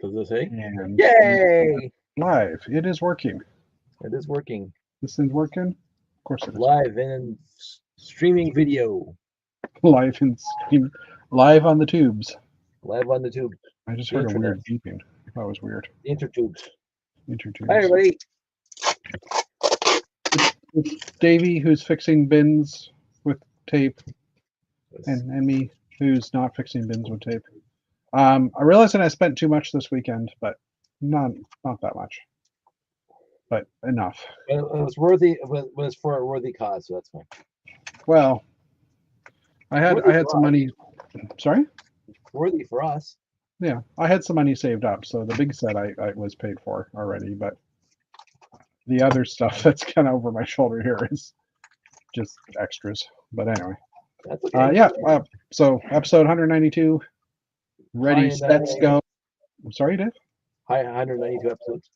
Does it say? And Yay! live. It is working. It is working. This thing's working? Of course it is. Live and streaming video. Live in stream. Live on the tubes. Live on the tube. I just The heard a internet. weird beeping. That was weird. The intertubes. Intertubes. Hi, everybody. It's Davey who's fixing bins with tape, and me who's not fixing bins with tape. I realized that I spent too much this weekend, but not that much, but enough. It was worthy. It was for a worthy cause, so that's fine. Well, I had Worthy some money. Sorry. Worthy for us. Yeah, I had some money saved up, so the big set I was paid for already, but the other stuff that's kind of over my shoulder here is just extras. But anyway, That's okay. yeah. So episode 192, ready, Hi, set, go. I'm sorry, Dave. Hi, 192 episodes.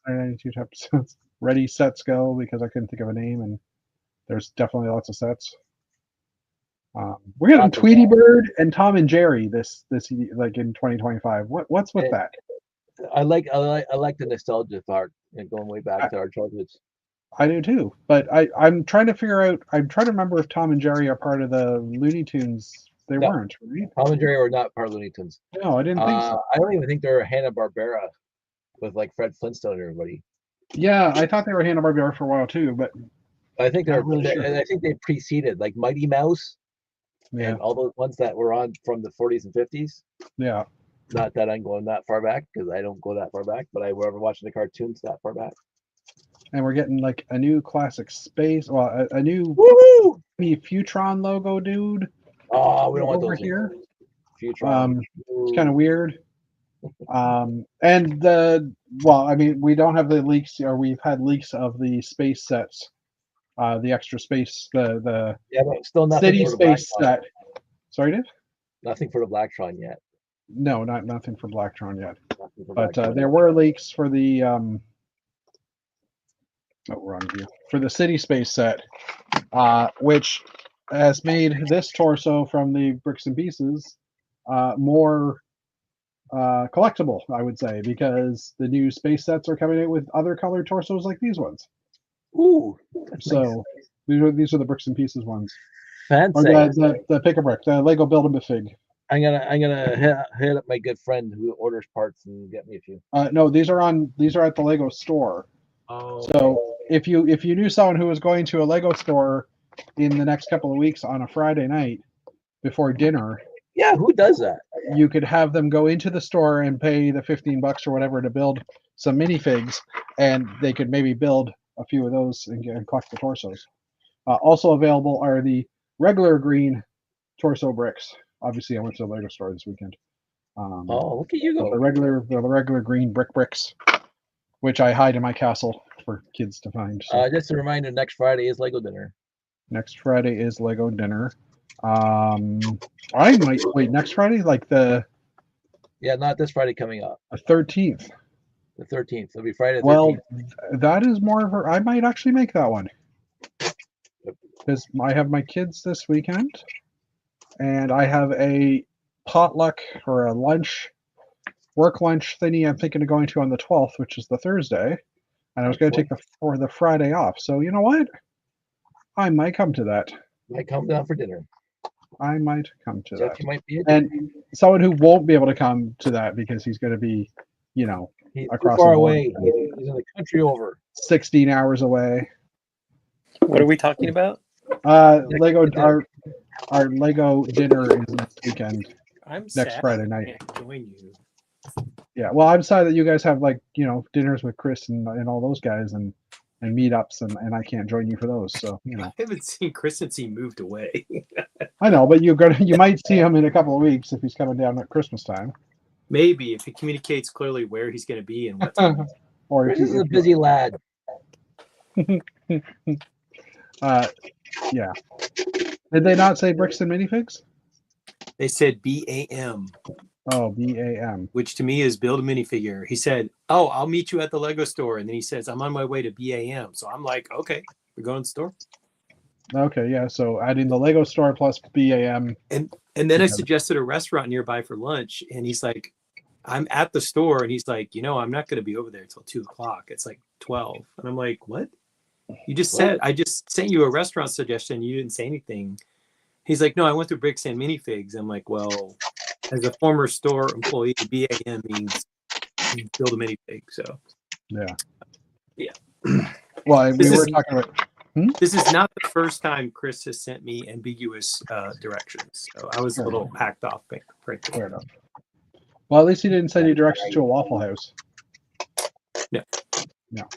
192 episodes. Ready, sets, go, because I couldn't think of a name, and there's definitely lots of sets. We're getting Tweety Bird and Tom and Jerry this like in 2025. What's with that? I like the nostalgia part and going way back to our childhoods. I do too, but I'm trying to figure out. I'm trying to remember if Tom and Jerry are part of the Looney Tunes. They weren't, right? Tom and Jerry were not part of Looney Tunes. No, I didn't think so. I don't even think they're Hanna-Barbera with like Fred Flintstone and everybody. Yeah, I thought they were Hanna-Barbera for a while too, but I think they're really sure. I think they preceded like Mighty Mouse. Yeah. And all those ones that were on from the 40s and 50s. Yeah. Not that I'm going that far back because I don't go that far back, but I were watching the cartoons that far back. And we're getting like a new classic space, well, a new Futron logo, dude. Oh, we don't want over those here. Futron. It's kind of weird. And I mean, we don't have the leaks, or we've had leaks of the space sets. The extra space, the but still nothing city space set. Sorry, Dave? Nothing for the Blacktron yet. No, nothing for Blacktron yet. But there were leaks for the wrong view, for the city space set, which has made this torso from the Bricks and Pieces more collectible, I would say, because the new space sets are coming out with other colored torsos like these ones. Ooh, so nice. These are the Bricks and Pieces ones. Fancy. Or the Pick-a-Brick, the Lego Build-A-Fig. I'm gonna hit up my good friend who orders parts and get me a few. No, these are at the Lego store. Oh. So if you knew someone who was going to a Lego store in the next couple of weeks on a Friday night before dinner. Yeah, who does that? You could have them go into the store and pay the $15 or whatever to build some minifigs, and they could maybe build a few of those and collect the torsos. Also available are the regular green torso bricks. Obviously, I went to the Lego store this weekend. Look at you go. The regular green bricks, which I hide in my castle for kids to find. So. Just a reminder: next Friday is Lego dinner. Next Friday is Lego dinner. I might wait. Next Friday, like the. Yeah, not this Friday coming up. The 13th. The 13th. It'll be Friday. The 13th. Well, that is more of a. I might actually make that one. Because I have my kids this weekend, and I have a potluck or a work lunch thingy I'm thinking of going to on the 12th, which is the Thursday, and I was going to take the Friday off. So you know what? I might come to that. Might come down for dinner. I might come to that. Might be and someone who won't be able to come to that because he's going to be, he's across too far away. He's in the country over. 16 hours away. What are we talking about? Lego. Our Lego dinner is next weekend. I'm next Friday night. I can't join you. Yeah, well, I'm sorry that you guys have dinners with Chris and all those guys and meetups and I can't join you for those. So I haven't seen Chris since he moved away. I know, but you might see him in a couple of weeks if he's coming down at Christmas time. Maybe if he communicates clearly where he's going to be and what time. Or Chris is a busy lad. Yeah. Did they not say bricks and minifigs? They said BAM. Oh, BAM. Which to me is build a minifigure. He said, "Oh, I'll meet you at the Lego store," and then he says, "I'm on my way to BAM." So I'm like, "Okay, we're going to the store." Okay, yeah. So adding the Lego store plus BAM. And then I suggested a restaurant nearby for lunch, and he's like, I'm at the store and he's like, I'm not going to be over there until 2:00. It's like 12. And I'm like, what? You just said, I just sent you a restaurant suggestion. You didn't say anything. He's like, no, I went through Bricks and Minifigs. I'm like, well, as a former store employee, BAM means you build a minifig. So Yeah. Yeah. Well, we This were is- talking about. This is not the first time Chris has sent me ambiguous directions. So I was a little hacked off. Frankly. Fair enough. Well, at least he didn't send you directions to a Waffle House. No. No.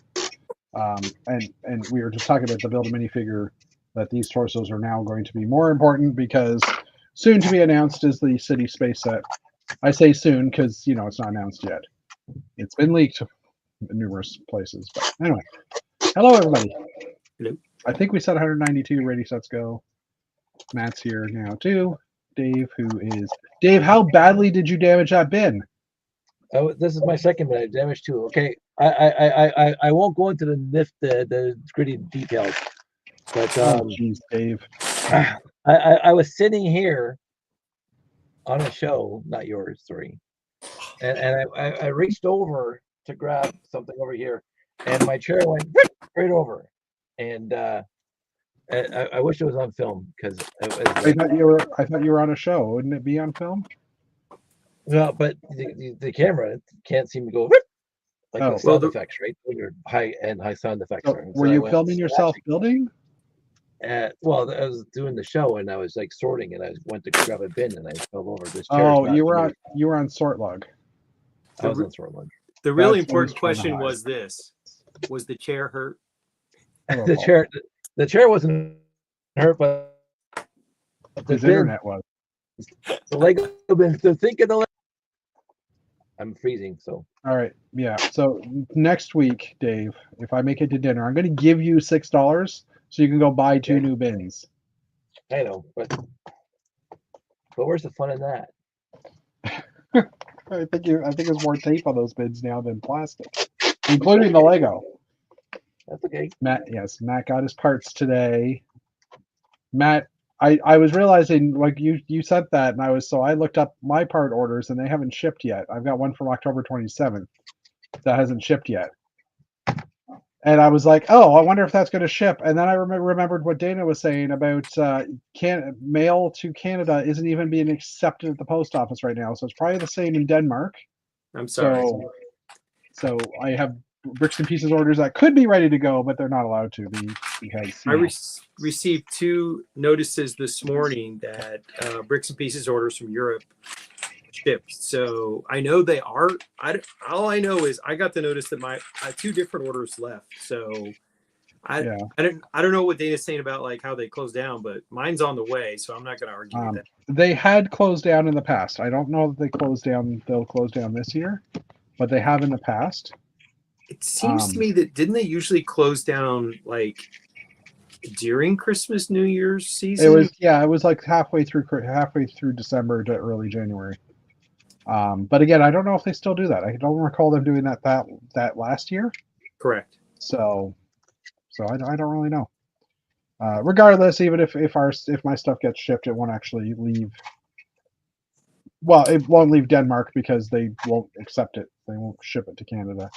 And we were just talking about the build a minifigure, that these torsos are now going to be more important because soon to be announced is the City Space set. I say soon because it's not announced yet. It's been leaked in numerous places. But anyway, hello everybody. Hello. I think we said 192 ready sets go. Matt's here now too. Dave, Dave, how badly did you damage that bin? Oh, this is my second, but I damaged two. Okay, I won't go into the gritty details, but Oh, jeez, Dave. I was sitting here on a show, not yours, sorry, and I reached over to grab something over here, and my chair went right over, and I wish it was on film because I thought you were on a show. Wouldn't it be on film? well, but the camera can't seem to go like Oh. the sound Well, effects, right? When you're high sound effects. So, are. And were so I you went filming yourself scratching. building? Well, I was doing the show and I was like sorting, and I went to grab a bin and I fell over. This chair. Oh, you were on Sortlog. I was on sort of The really That's what he's important trying to question hide. was this: was the chair hurt? the chair wasn't hurt, but the His bin, internet was. the Lego bin. So think of the. I'm freezing, so All right, yeah. So next week, Dave, if I make it to dinner, I'm going to give you $6 so you can go buy 2 Okay. new bins. I know, but where's the fun in that? I think there's more tape on those bins now than plastic, including the Lego. That's okay. Matt got his parts today. Matt, I was realizing like you sent that, and I looked up my part orders and they haven't shipped yet. I've got one from October 27th that hasn't shipped yet. And I was like, oh, I wonder if that's going to ship. And then I remembered what Dana was saying about mail to Canada isn't even being accepted at the post office right now. So it's probably the same in Denmark. I'm sorry. So I have Bricks and Pieces orders that could be ready to go, but they're not allowed to be because I received 2 notices this morning that Bricks and Pieces orders from Europe shipped. So I know they are. All I know is I got the notice that my 2 different orders left. So I don't know what Dana's saying about like how they closed down, but mine's on the way. So I'm not going to argue with that. They had closed down in the past. I don't know that they'll close down this year, but they have in the past. It seems to me that didn't they usually close down like during Christmas, New Year's season? It was like halfway through December to early January. But again, I don't know if they still do that. I don't recall them doing that last year. Correct. So I don't really know. Regardless, even if my stuff gets shipped, it won't actually leave. Well, it won't leave Denmark because they won't accept it. They won't ship it to Canada.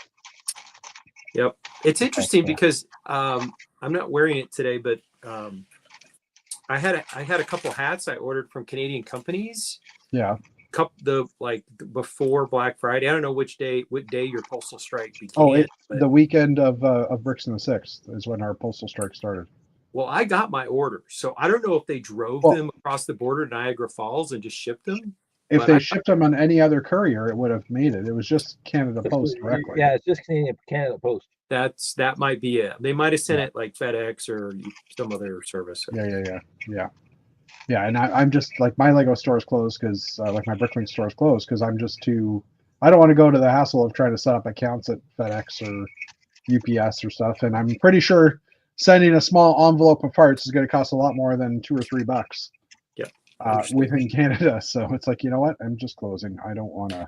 Yep. It's interesting because I'm not wearing it today, but I had a couple hats I ordered from Canadian companies. Yeah. Before Black Friday. I don't know what day your postal strike began. Oh, the weekend of Bricks and the Sixth is when our postal strike started. Well, I got my order, so I don't know if they drove them across the border to Niagara Falls and just shipped them. If they shipped them on any other courier, it would have made it. It was just Canada Post directly. Yeah, it's just Canada Post. That might be it. They might have sent it like FedEx or some other service. Yeah, and I'm just like my Lego store is closed because like my Bricklink store is closed because I'm just too. I don't want to go to the hassle of trying to set up accounts at FedEx or UPS or stuff, and I'm pretty sure sending a small envelope of parts is going to cost a lot more than $2 or $3. Within Canada, so it's like, you know what? I'm just closing. I don't want to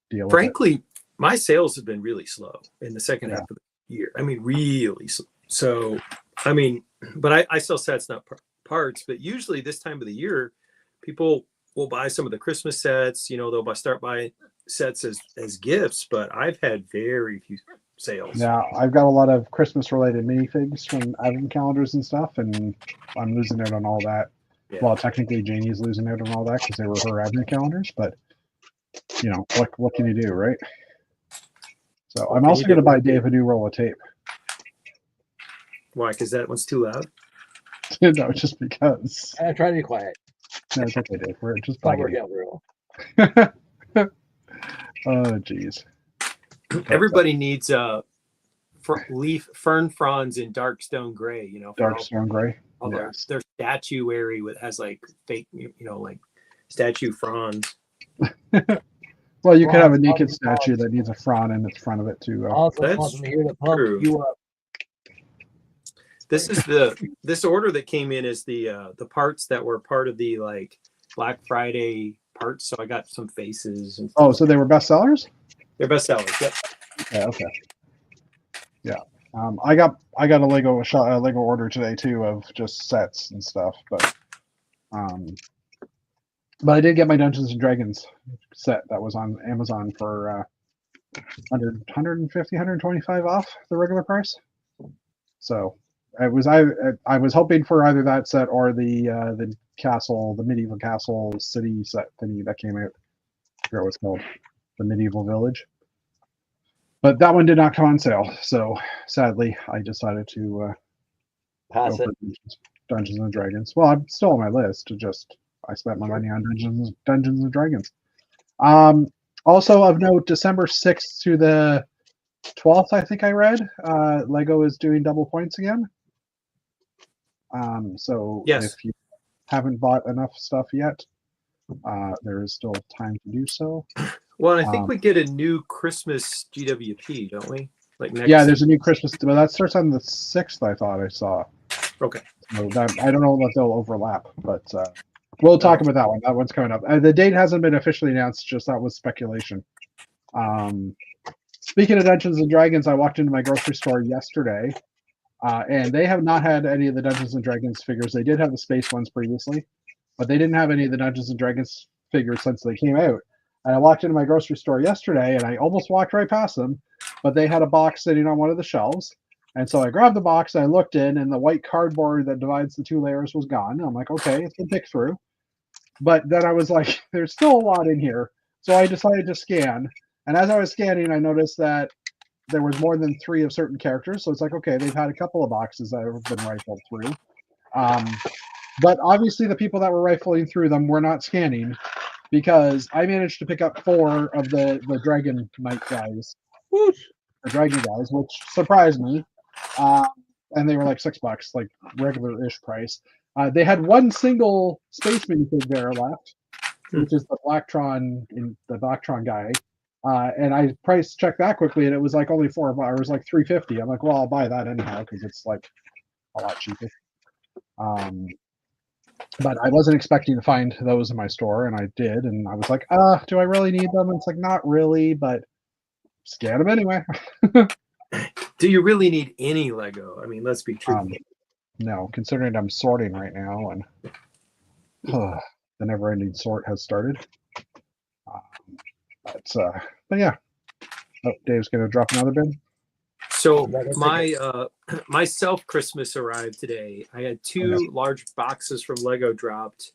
deal with it. Frankly, my sales have been really slow in the second half of the year. I mean, really slow. So, I mean, but I sell sets, not parts. But usually this time of the year, people will buy some of the Christmas sets. They'll start buying sets as gifts, but I've had very few sales. Yeah, I've got a lot of Christmas-related minifigs from advent calendars and stuff, and I'm losing out on all that. Yeah. Well, technically, Janie's losing out on all that because they were her advent calendars, but what can you do, right? So I'm also going to buy Dave a new roll of tape. Why? Because that one's too loud? No, just because. I'm trying to be quiet. No, it's okay, Dave. We're just Not bugging working you. out real. Oh, geez. Everybody needs leaf fern fronds in dark stone gray. Dark stone gray. All Yes. their statuary has like fake, like statue fronds. Well, you could have a Fronds, naked fronds, statue fronds. that needs a frond in the front of it too. Also, That's wants me here to pump true. you up. This is this order that came in is the parts that were part of the like Black Friday parts. So I got some faces and Oh, so they were bestsellers? they're bestsellers. Yep. Yeah. Okay. Yeah. I got a Lego order today too of just sets and stuff, but I did get my Dungeons and Dragons set that was on Amazon for 150, 125 off the regular price. So I was hoping for either that set or the castle, the medieval castle city set thingy that came out. I forget what it's called, the medieval village. But that one did not come on sale, so sadly I decided to Pass go it. for Dungeons and Dragons. Well, I'm still on my list. I spent my money on Dungeons and Dragons. Also of note, December 6th to the 12th, I think I read, Lego is doing double points again. So Yes. if you haven't bought enough stuff yet, there is still time to do so. Well, I think we get a new Christmas GWP, don't we? Like next. Yeah, there's a new Christmas, but that starts on the 6th, I thought I saw. Okay. So that, I don't know if they'll overlap, but we'll talk about that one. That one's coming up. The date hasn't been officially announced, just that was speculation. Speaking of Dungeons and Dragons, I walked into my grocery store yesterday, and they have not had any of the Dungeons and Dragons figures. They did have the space ones previously, but they didn't have any of the Dungeons and Dragons figures since they came out. And I walked into my grocery store yesterday, and I almost walked right past them, but they had a box sitting on one of the shelves. And so I grabbed the box, I looked in, and the white cardboard that divides the two layers was gone. And I'm like, okay, it's been picked through. But then I was like, there's still a lot in here. So I decided to scan. And as I was scanning, I noticed that there was more than 3 of certain characters. So it's like, okay, they've had a couple of boxes that have been rifled through. But obviously the people that were rifling through them were not scanning, because I managed to pick up 4 of the Dragon Knight guys. The Dragon guys, which surprised me. And they were like $6, like regular-ish price. They had one single space minifig there left, which is the Blacktron guy. And I price checked that quickly, and it was like only $4. It was like $3.50. I'm like, well, I'll buy that anyhow because it's like a lot cheaper. But I wasn't expecting to find those in my store, and I did. And I was like, do I really need them? And it's like, not really, but scan them anyway. Do you really need any Lego? I mean, let's be true. No, considering I'm sorting right now, and the never-ending sort has started. But yeah. Oh, Dave's gonna drop another bin. So my self Christmas arrived today. I had 2 large boxes from Lego dropped,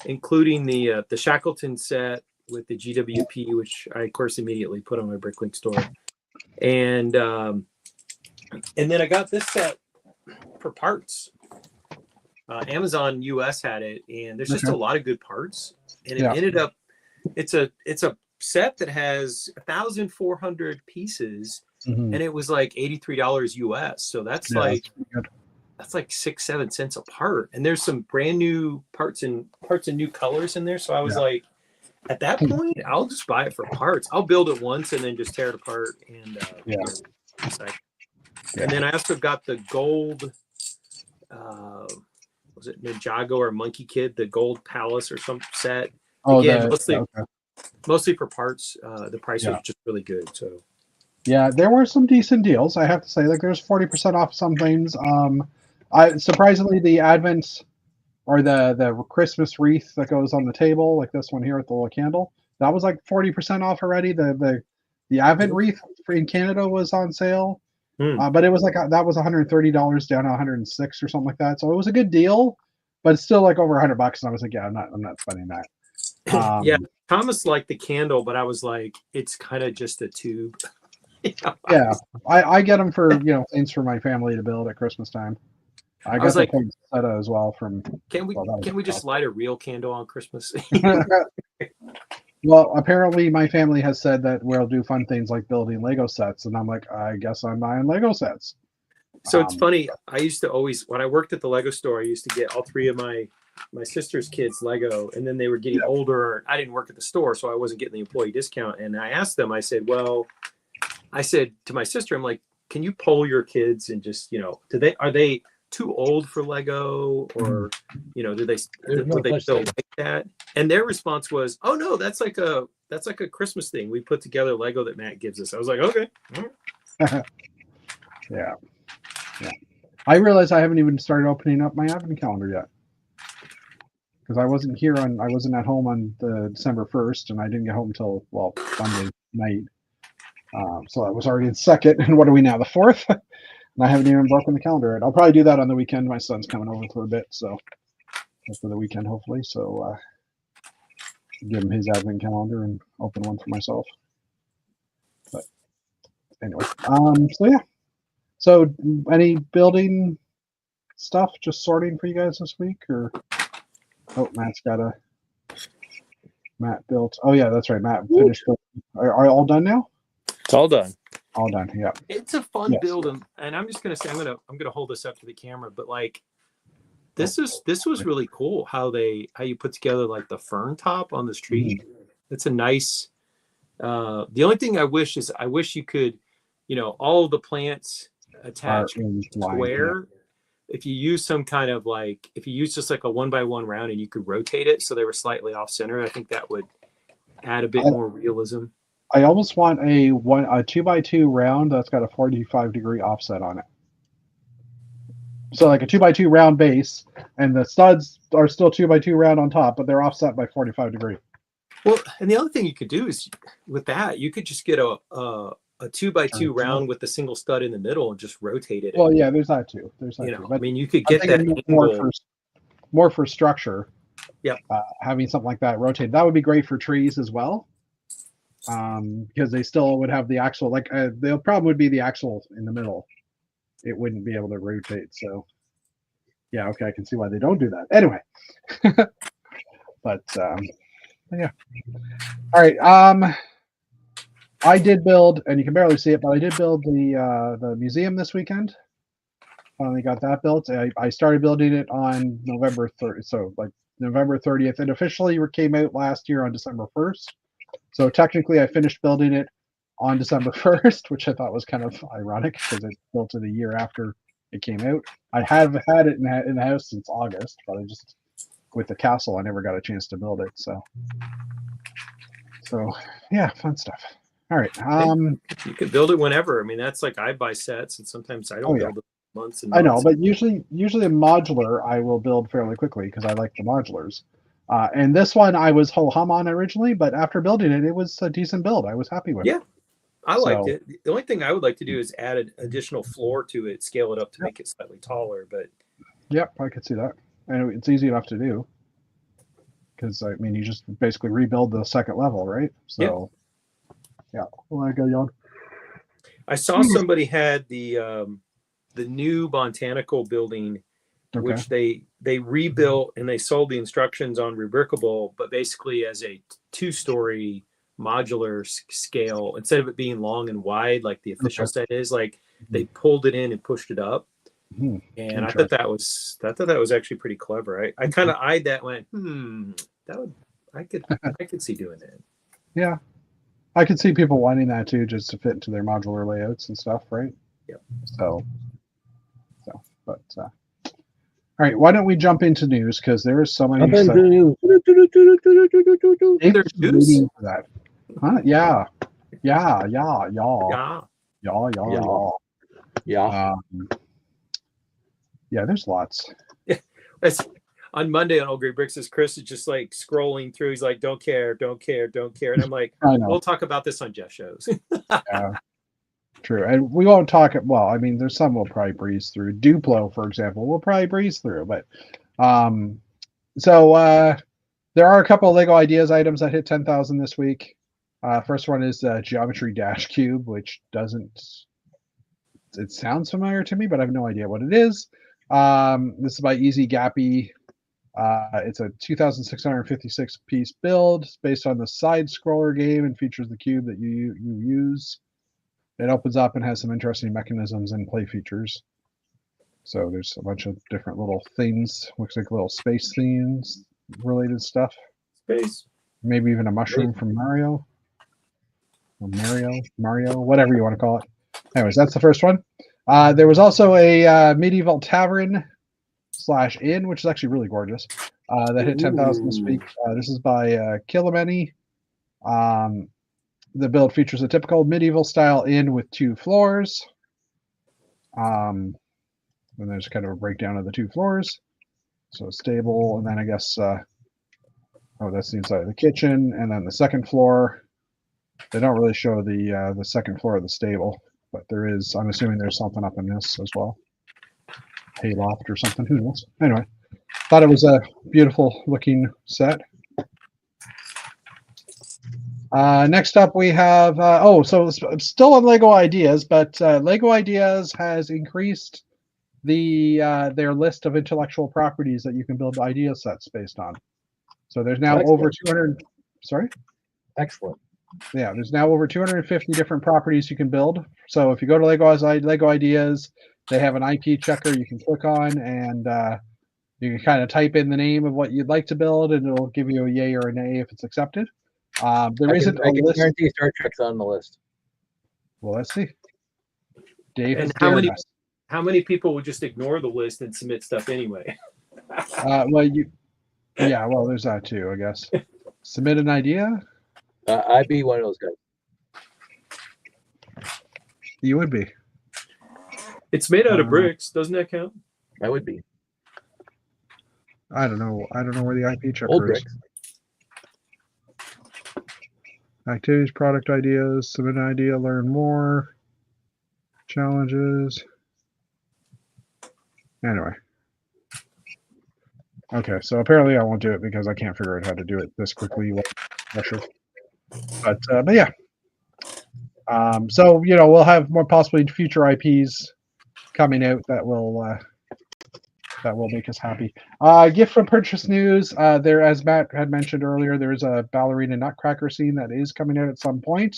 including the Shackleton set with the GWP, which I of course immediately put on my Bricklink store, and then I got this set for parts. Amazon US had it, and there's just a lot of good parts, and it ended up it's a set that has 1,400 pieces. And it was like $83 US. So that's like 6-7 cents a part. And there's some brand new parts and new colors in there. So I was like, at that point, I'll just buy it for parts. I'll build it once and then just tear it apart and and then I also got the gold was it Ninjago or Monkey Kid, the gold palace or some set. Again, mostly for parts. The price was just really good. So yeah, there were some decent deals, I have to say. Like, there's 40% off some things. I surprisingly, the Advent or the Christmas wreath that goes on the table, like this one here with the little candle. That was like 40% off already. The Advent wreath in Canada was on sale, but it was like that was $130 down to 106 or something like that. So it was a good deal, but it's still like over $100. And I was like, yeah, I'm not spending that. Yeah, Thomas liked the candle, but I was like, it's kind of just a tube. Yeah, I get them for things for my family to build at Christmas time. I got the poinsettia as well from. Can we just light a real candle on Christmas? Well, apparently my family has said that we'll do fun things like building Lego sets, and I'm like, I guess I'm buying Lego sets. So it's funny. I used to always, when I worked at the Lego store, I used to get all three of my sister's kids Lego, and then they were getting older. I didn't work at the store, so I wasn't getting the employee discount. And I asked them, I said to my sister, I'm like, can you poll your kids and just, are they too old for Lego, or do they still like that? And their response was, oh no, that's like a Christmas thing. We put together Lego that Matt gives us. I was like, okay. Yeah. I realize I haven't even started opening up my advent calendar yet, because I wasn't at home on the December 1st, and I didn't get home until Sunday night. So I was already in second, and what are we now, the 4th? And I haven't even broken the calendar yet. I'll probably do that on the weekend. My son's coming over for a bit, so for the weekend hopefully. So give him his advent calendar and open one for myself. But anyway, so yeah. So any building stuff, just sorting for you guys this week, or Matt built. Oh yeah, that's right. Matt finished. Are all done now? It's all done. All done. Yeah. It's a fun build, and I'm just gonna say I'm gonna hold this up to the camera, but like this was really cool how you put together like the fern top on this tree. It's a nice. The only thing I wish you could, all of the plants attached square. If you use some kind of if you use just like a 1x1 round and you could rotate it so they were slightly off center, I think that would add a bit more realism. I almost want a 2x2 round that's got a 45-degree offset on it. So like a 2x2 round base, and the studs are still 2x2 round on top, but they're offset by 45 degree. Well, and the other thing you could do is with that, you could just get a 2x2 round with the single stud in the middle and just rotate it. Well, yeah, there's that too. But I mean, you could get that more for structure. Yeah, having something like that rotated, that would be great for trees as well. Because they still would have the axle. The problem would be the axle in the middle. It wouldn't be able to rotate. So, yeah, okay, I can see why they don't do that. Anyway, but yeah. All right. I did build, and you can barely see it, but I did build the museum this weekend. Finally got that built. I started building it on November 30th. So like November 30th. It officially came out last year on December 1st. So technically, I finished building it on December 1st, which I thought was kind of ironic because I built it a year after it came out. I have had it in the house since August, but with the castle, I never got a chance to build it. So yeah, fun stuff. All right. You can build it whenever. I mean, that's like I buy sets, and sometimes I don't build it months and months. I know, but usually a modular I will build fairly quickly because I like the modulars. And this one I was ho-hum on originally, but after building it, it was a decent build. I was happy with it. Yeah, I liked it. The only thing I would like to do is add an additional floor to it, scale it up to make it slightly taller. But yep, I could see that. And it's easy enough to do. Because, I mean, you just basically rebuild the second level, right? So, yeah. Well, I go yawn. I saw somebody had the new Botanical building, which they rebuilt and they sold the instructions on Rubricable, but basically as a 2-story modular scale, instead of it being long and wide like the official set is, like they pulled it in and pushed it up. And I thought that was actually pretty clever. I kind of eyed that, went, I could see doing that. Yeah, I could see people wanting that too, just to fit into their modular layouts and stuff, right? Yeah. But all right, why don't we jump into news, because there is so many There's news. For that. Huh? Yeah. Yeah, there's lots. on Monday on Old Great Bricks, Chris is just like scrolling through. He's like, "Don't care, don't care, don't care," and I'm like, I know. "We'll talk about this on Jeff shows." Yeah, true. And we won't talk it. Well, I mean, there's some we'll probably breeze through. Duplo, for example, we'll probably breeze through. But so there are a couple of Lego Ideas items that hit 10,000 this week. First one is Geometry Dash Cube, which doesn't. It sounds familiar to me, but I have no idea what it is. This is by Easy Gappy. It's a 2,656 piece build. It's based on the side scroller game and features the cube that you use. It opens up and has some interesting mechanisms and play features. So there's a bunch of different little things. Looks like little space themes related stuff. Space. Maybe even a mushroom from Mario. Or Mario, whatever you want to call it. Anyways, that's the first one. There was also a medieval tavern / inn, which is actually really gorgeous. That hit 10,000 this week. This is by Killamany. The build features a typical medieval style inn with 2 floors. And there's kind of a breakdown of the 2 floors. So stable, and then I guess that's the inside of the kitchen, and then the second floor. They don't really show the second floor of the stable, but there is. I'm assuming there's something up in this as well. Hayloft or something. Who knows? Anyway, thought it was a beautiful looking set. Next up, we have so still on Lego Ideas, but Lego Ideas has increased their list of intellectual properties that you can build idea sets based on. So there's now over 200. Sorry. Excellent. Yeah, there's now over 250 different properties you can build. So if you go to Lego Ideas, they have an IP checker you can click on, and you can kind of type in the name of what you'd like to build, and it'll give you a yay or a nay if it's accepted. There isn't a list. Guarantee Star Trek's on the list. Well, let's see. Dave And has how many people would just ignore the list and submit stuff anyway? well, there's that too, I guess. Submit an idea. I'd be one of those guys. You would be. It's made out of bricks. Doesn't that count? I would be. I don't know. I don't know where the IP checker Old is. bricks. Activities, product ideas, submit an idea, learn more, challenges. Anyway. Okay, so apparently I won't do it because I can't figure out how to do it this quickly. But yeah. So we'll have more possibly future IPs coming out that will make us happy. Gift from purchase news. There, as Matt had mentioned earlier, there's a ballerina nutcracker scene that is coming out at some point.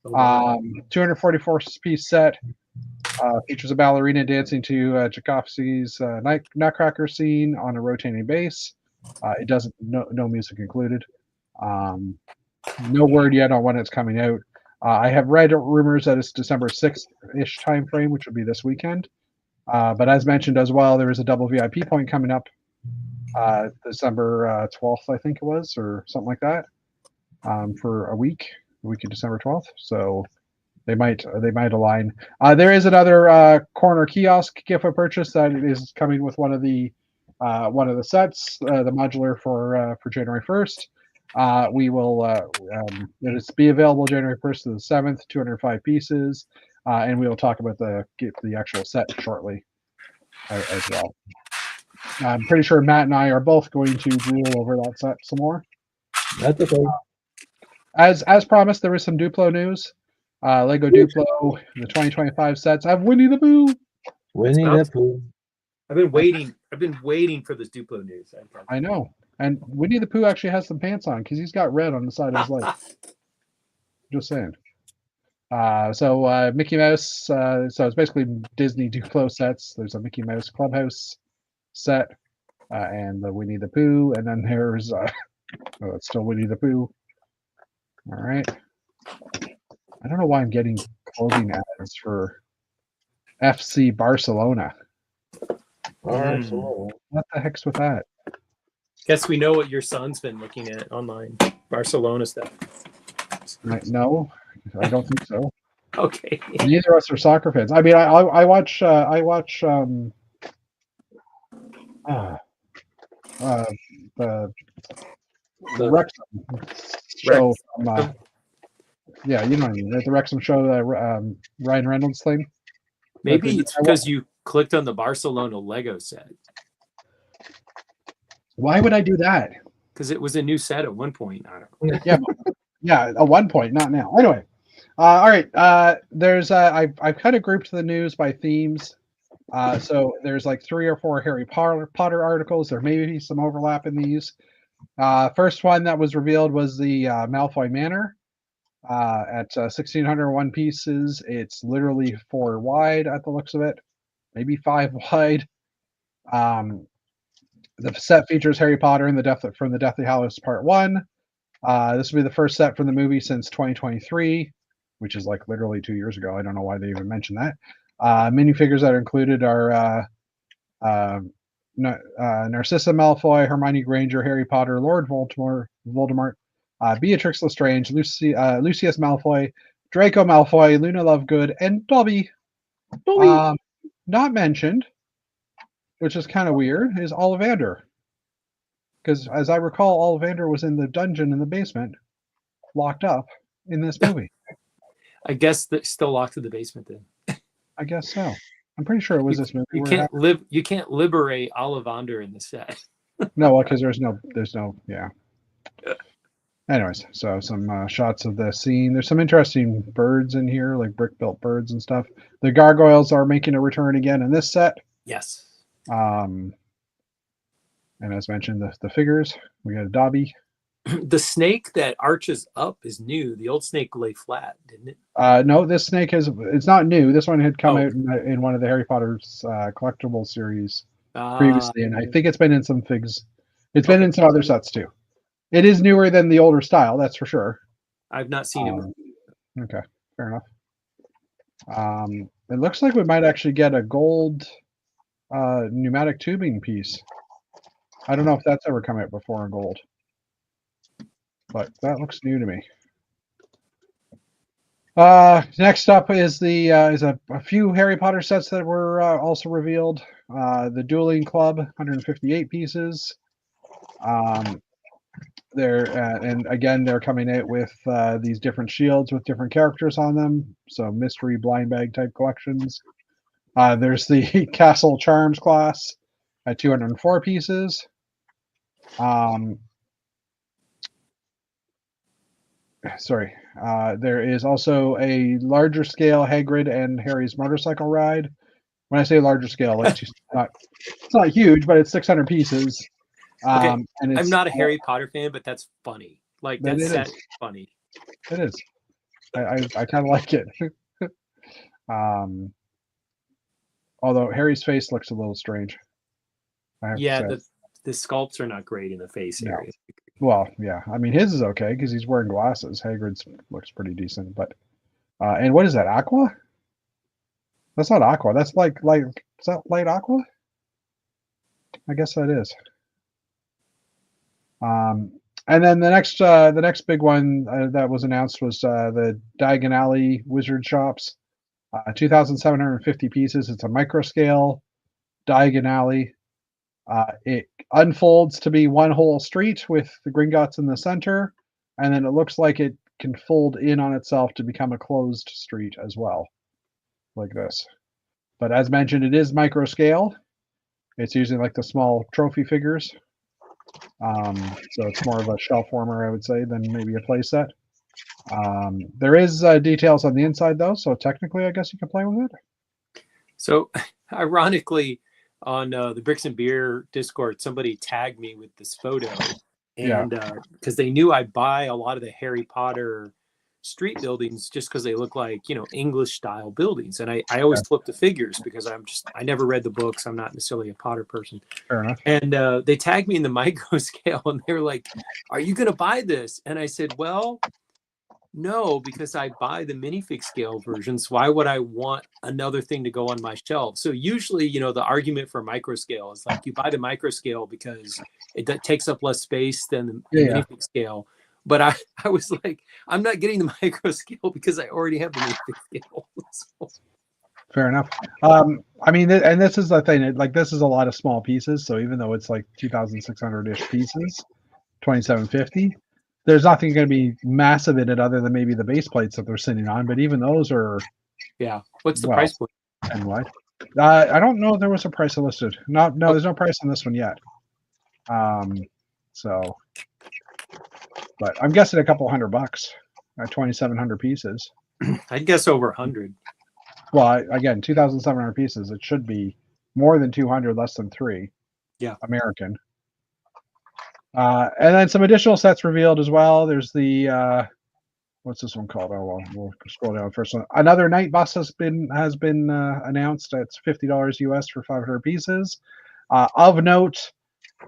244 piece set. Features a ballerina dancing to Tchaikovsky's Nutcracker scene on a rotating base. It doesn't no music included. No word yet on when it's coming out. I have read rumors that it's December 6th-ish time frame, which would be this weekend. But as mentioned as well, there is a double VIP point coming up December 12th, I think it was, or something like that, for a week of December 12th. So they might align. There is another corner kiosk gift for purchase that is coming with one of the sets, the modular for January 1st. We will it is be available January 1st to the 7th, 205 pieces, and we will talk about the actual set shortly as well. I'm pretty sure Matt and I are both going to drool over that set some more. That's okay. As promised, there is some Duplo news. Lego Duplo, the 2025 sets. I have Winnie the Pooh. Winnie the Pooh. I've been waiting for this Duplo news. I know. And Winnie the Pooh actually has some pants on because he's got red on the side of his leg. Just saying. So Mickey Mouse. So it's basically Disney Duplo sets. There's a Mickey Mouse Clubhouse set, and the Winnie the Pooh, and then there's it's still Winnie the Pooh. All right. I don't know why I'm getting clothing ads for FC Barcelona. Barcelona. What the heck's with that? Guess we know what your son's been looking at online. Barcelona stuff. No, I don't think so. Okay. Neither of us are soccer fans. I mean, I watch the The Wrexham show from, Wrexham. yeah, you know what I mean, right? The Wrexham show, Ryan Reynolds thing. Maybe it's because you clicked on the Barcelona Lego set. Why would I do that? Because it was a new set at one point. I don't know. Yeah, at one point, not now. Anyway, all right. There's I've kind of grouped the news by themes. So there's like 3 or 4 Harry Potter articles. There may be some overlap in these. First one that was revealed was the Malfoy Manor at 1,601 pieces. It's literally 4 wide at the looks of it, maybe 5 wide. The set features Harry Potter and from the Deathly Hallows Part 1. This will be the first set from the movie since 2023, which is like literally 2 years ago. I don't know why they even mentioned that. Minifigures that are included are Narcissa Malfoy, Hermione Granger, Harry Potter, Lord Voldemort, Beatrix Lestrange, Lucius Malfoy, Draco Malfoy, Luna Lovegood, and Dobby. Not mentioned, which is kind of weird, is Ollivander. Because as I recall, Ollivander was in the dungeon in the basement, locked up in this movie. I guess they're still locked in the basement then. I guess so. I'm pretty sure it was this movie. You can't liberate Ollivander in the set. No, because there's no, yeah. Anyways, so some shots of the scene. There's some interesting birds in here, like brick-built birds and stuff. The gargoyles are making a return again in this set. Yes. And as mentioned, the figures. We got a Dobby. The snake that arches up is new. The old snake lay flat, didn't it? No, this snake it's not new. This one had come out in one of the Harry Potter's collectible series previously, and I think it's been in some figs. It's been in some other sets too. It is newer than the older style, that's for sure. I've not seen him. Okay, fair enough. It looks like we might actually get a gold pneumatic tubing piece. I don't know if that's ever come out before in gold, but that looks new to me. Next up is a few Harry Potter sets that were also revealed. The Dueling Club, 158 pieces. And again, they're coming out with these different shields with different characters on them. So mystery blind bag type collections. There's the Castle Charms class at 204 pieces. There is also a larger scale Hagrid and Harry's motorcycle ride. When I say larger scale, it's not huge, but it's 600 pieces. Okay. And I'm not a Harry Potter fan, but that's funny. Like that's funny. It is. I kind of like it. Although Harry's face looks a little strange. Yeah, the sculpts are not great in the face area. Well, yeah. I mean, his is okay because he's wearing glasses. Hagrid's looks pretty decent, but and what is that? Aqua? That's not aqua. That's like light. Is that light aqua? I guess that is. And then the next big one that was announced was the Diagon Alley Wizard Shops, 2,750 pieces. It's a micro scale Diagon Alley. It unfolds to be one whole street with the Gringotts in the center, and then it looks like it can fold in on itself to become a closed street as well, like this. But as mentioned, it is micro scale. It's using like the small trophy figures. So it's more of a shelf warmer, I would say, than maybe a play set. There is details on the inside though, so technically I guess you can play with it. So ironically, on the Bricks and Beer Discord, somebody tagged me with this photo, and because they knew I buy a lot of the Harry Potter street buildings just because they look like, English style buildings, and I always flip the figures because I never read the books. I'm not necessarily a Potter person. Fair enough. And they tagged me in the micro scale, and they were like, "Are you going to buy this?" And I said, "Well, no, because I buy the minifig scale versions. Why would I want another thing to go on my shelf?" So usually, the argument for micro scale is like you buy the micro scale because it takes up less space than the minifig scale. But I was like, I'm not getting the micro scale because I already have the minifig scale. Fair enough. I mean, and this is the thing. Like, this is a lot of small pieces. So even though it's like 2,600-ish pieces, 2,750, there's nothing going to be massive in it other than maybe the base plates that they're sitting on. But even those are Yeah. What's the Well, price point? and wide. I don't know if there was a price listed. No, there's no price on this one yet. So, but I'm guessing a couple $100 at 2,700 pieces. I'd guess over 100. Well, again, 2,700 pieces. It should be more than 200, less than 3. Yeah. American. And then some additional sets revealed as well. There's the what's this one called? Oh well, we'll scroll down first one. Another night bus has been announced. It's $50 US for 500 pieces. Of note,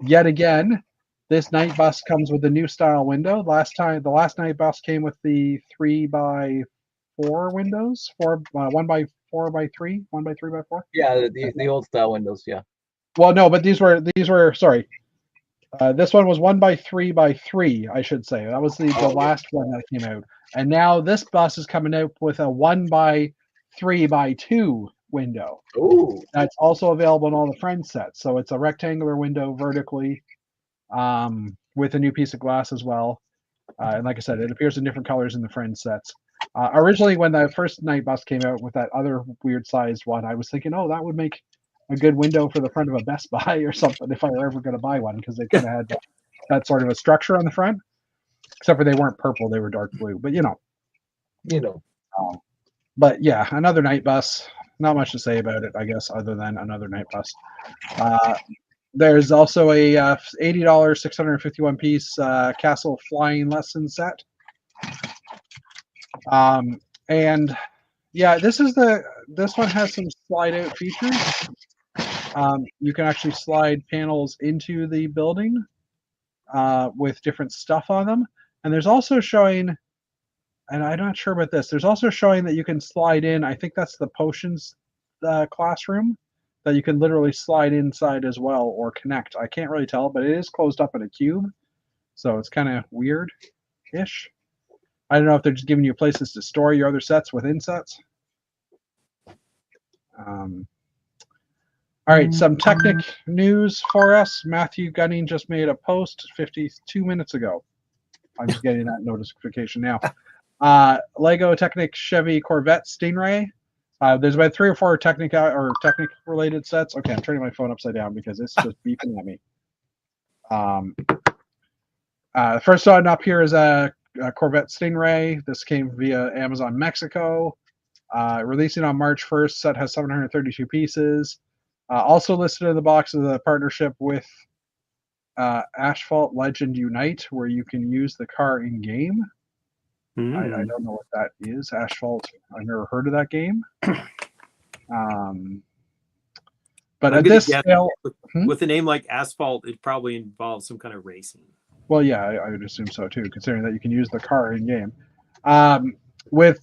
yet again, this night bus comes with a new style window. The last night bus came with the 3x4 windows, 1x4x3, 1x3x4. Yeah, the old style windows. Yeah. Well, no, but these were sorry. This one was 1x3x3, I should say. That was the last one that came out. And now this bus is coming out with a 1x3x2 window. Ooh. That's also available in all the Friends sets. So it's a rectangular window vertically, with a new piece of glass as well. And like I said, it appears in different colors in the Friends sets. Originally, when the first night bus came out with that other weird sized one, I was thinking, oh, that would make a good window for the front of a Best Buy or something if I were ever going to buy one, because they kind of had that sort of a structure on the front. Except for they weren't purple, they were dark blue. But but yeah, another night bus. Not much to say about it, I guess, other than another night bus. There's also a $80 651 piece Castle Flying Lesson set. And yeah, this one has some slide out features. You can actually slide panels into the building with different stuff on them. And there's also showing, and I'm not sure about this, there's also showing that you can slide in, I think that's the potions classroom, that you can literally slide inside as well or connect. I can't really tell, but it is closed up in a cube. So it's kind of weird-ish. I don't know if they're just giving you places to store your other sets within sets. All right, some Technic news for us. Matthew Gunning just made a post 52 minutes ago. I'm just getting that notification now. Lego Technic Chevy Corvette Stingray. There's about 3 or 4 Technic related sets. Okay, I'm turning my phone upside down because it's just beeping at me. First one up here is a Corvette Stingray. This came via Amazon Mexico. Releasing on March 1st. Set has 732 pieces. Also listed in the box is a partnership with Asphalt Legend Unite, where you can use the car in game. I don't know what that is. Asphalt. I've never heard of that game. But at this scale, with a name like Asphalt, it probably involves some kind of racing. Well, yeah, I would assume so too, considering that you can use the car in game. With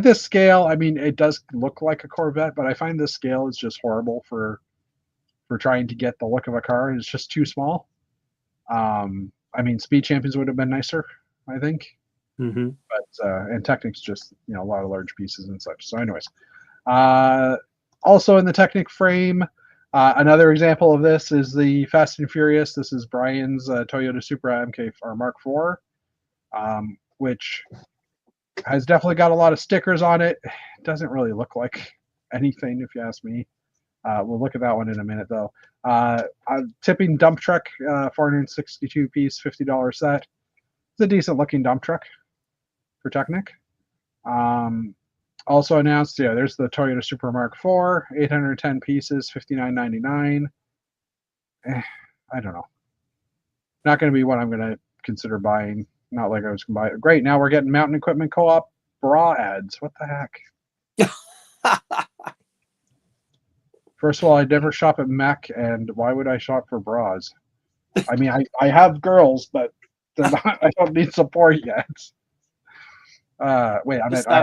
this scale, I mean, it does look like a Corvette, but I find this scale is just horrible for trying to get the look of a car. It's just too small. I mean, Speed Champions would have been nicer, I think. Mm-hmm. But and Technic's just a lot of large pieces and such. So, anyways, also in the Technic frame, another example of this is the Fast and Furious. This is Brian's Toyota Supra MK or Mark IV, which has definitely got a lot of stickers on it. It doesn't really look like anything, if you ask me. We'll look at that one in a minute, though. Tipping dump truck, 462 piece, $50 set. It's a decent looking dump truck for Technic. Also announced, there's the Toyota Supra Mark IV, 810 pieces, $59.99. I don't know. Not going to be what I'm going to consider buying. Not like I was going to buy it. Great, now we're getting Mountain Equipment Co-op bra ads. What the heck? First of all, I never shop at Mac, and why would I shop for bras? I mean, I have girls, but I don't need support yet. Wait,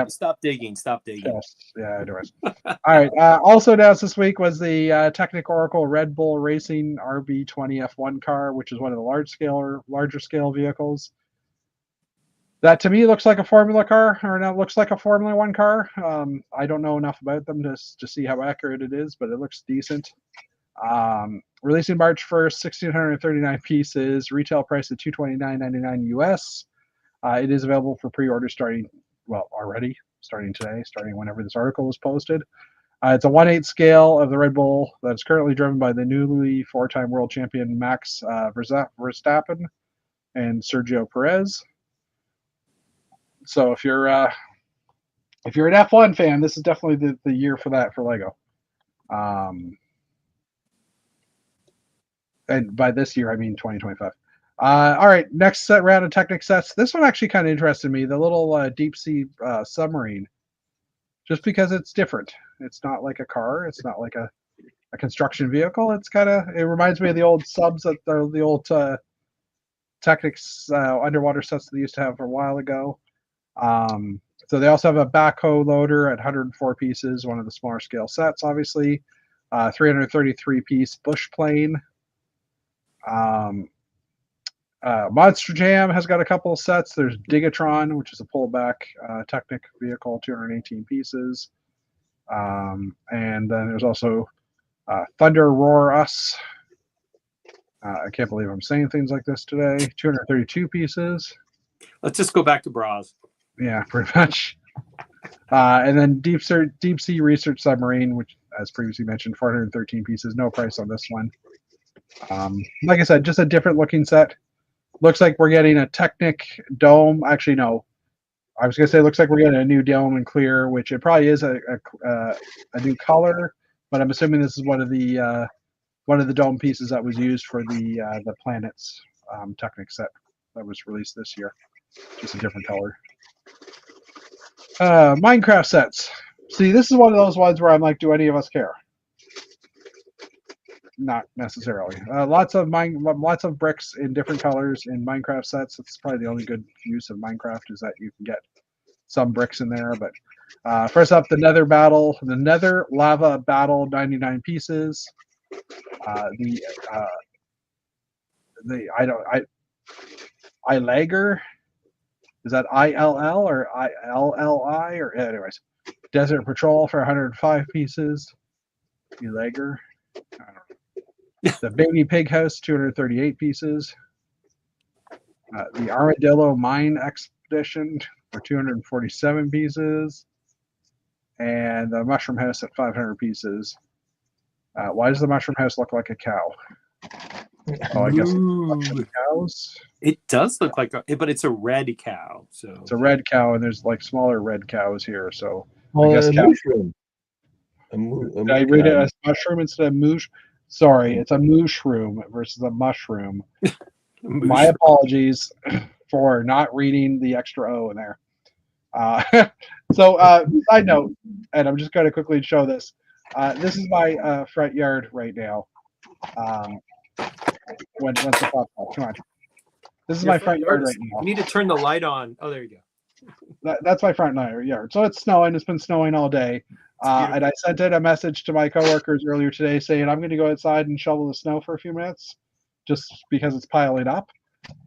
stop digging. Yes, yeah, anyways. All right. Also announced this week was the Technic Oracle Red Bull Racing RB20 F1 car, which is one of the larger scale vehicles. That to me looks like a Formula car, or no, looks like a Formula One car. I don't know enough about them to see how accurate it is, but it looks decent. Releasing March 1st, 1,639 pieces, retail price of $229.99 US. It is available for pre-order starting today, starting whenever this article was posted. It's a 1/8 scale of the Red Bull that's currently driven by the newly four-time world champion Max Verstappen and Sergio Perez. So if you're an F1 fan, this is definitely the year for that for Lego. And by this year, I mean 2025. All right, next round of Technic sets. This one actually kind of interested me. The little deep sea submarine, just because it's different. It's not like a car. It's not like a construction vehicle. It reminds me of the old subs that the old Technics underwater sets that they used to have a while ago. So they also have a backhoe loader at 104 pieces, one of the smaller scale sets, obviously. 333 piece bush plane. Monster Jam has got a couple of sets. There's Digatron, which is a pullback Technic vehicle, 218 pieces. And then there's also Thunder Roar Us. I can't believe I'm saying things like this today. 232 pieces. Let's just go back to bras. Yeah, pretty much. And then Deep Sea Research Submarine, which, as previously mentioned, 413 pieces. No price on this one. Like I said, just a different looking set. Looks like we're getting a Technic dome. Actually, no. I was going to say it looks like we're getting a new dome in clear, which it probably is a new color, but I'm assuming this is one of the dome pieces that was used for the Planets Technic set that was released this year. Just a different color. Minecraft sets. See, this is one of those ones where I'm like, do any of us care? Not necessarily. Lots of bricks in different colors in Minecraft sets. That's probably the only good use of Minecraft, is that you can get some bricks in there. But first up, the Nether Lava Battle, 99 pieces. Ilager, is that ILL or ILLI, or anyways? Desert Patrol for 105 pieces. Ilager. I don't know. The Baby Pig House, 238 pieces. The Armadillo Mine Expedition for 247 pieces. And the Mushroom House at 500 pieces. Why does the Mushroom House look like a cow? Oh, I guess it's cows. It does look like but it's a red cow. So it's a red cow, and there's like smaller red cows here. So I guess mushroom. Did I read it as mushroom instead of moosh? Sorry, it's a mooshroom versus a mushroom. My apologies for not reading the extra O in there. Side note, and I'm just going to quickly show this. This is my front yard right now. Once the pop up, come on. This is my front yard right now. You need to turn the light on. Oh, there you go. That's my front yard. So it's snowing. It's been snowing all day. And I sent in a message to my coworkers earlier today saying I'm going to go outside and shovel the snow for a few minutes, just because it's piling up.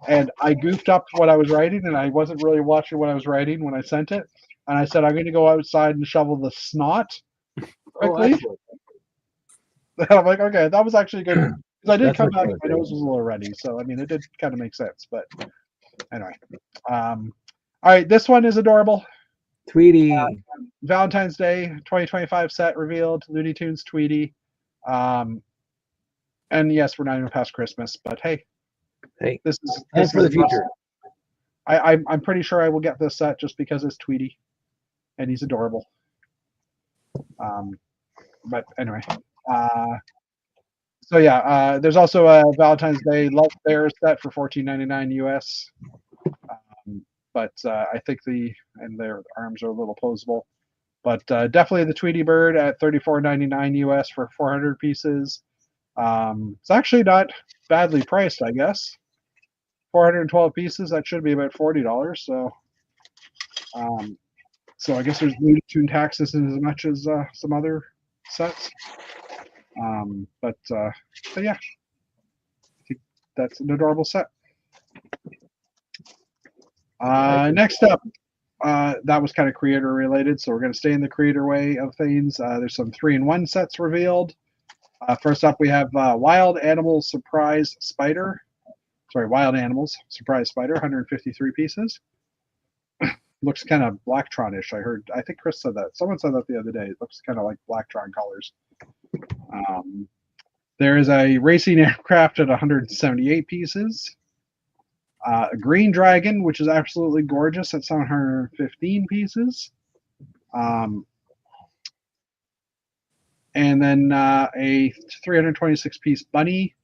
And I goofed up what I was writing, and I wasn't really watching what I was writing when I sent it. And I said I'm going to go outside and shovel the snot quickly. And I'm like, okay, that was actually good. Because I did come back, my nose was a little runny, so I mean, it did kind of make sense. But anyway, all right, this one is adorable. Tweety. Valentine's Day 2025 set revealed. Looney Tunes Tweety. And yes, we're not even past Christmas, but hey, this is for the future. I'm pretty sure I will get this set just because it's Tweety, and he's adorable. But anyway, so yeah, there's also a Valentine's Day Love Bears set for $14.99 US. But I think their arms are a little posable. But definitely the Tweety Bird at $34.99 US for 400 pieces. It's actually not badly priced, I guess. 412 pieces, that should be about $40. So I guess there's Looney Tune taxes as much as some other sets. But yeah, I think that's an adorable set. Next up, that was kind of creator related, so we're going to stay in the creator way of things. There's some 3-in-1 sets revealed. First up, we have Wild Animals Surprise Spider. Sorry, Wild Animals Surprise Spider, 153 pieces. Looks kind of Blacktron-ish. I think Chris said that. Someone said that the other day. It looks kind of like Blacktron colors. There is a racing aircraft at 178 pieces. A green dragon, which is absolutely gorgeous, at 715 pieces. And then a 326 piece bunny,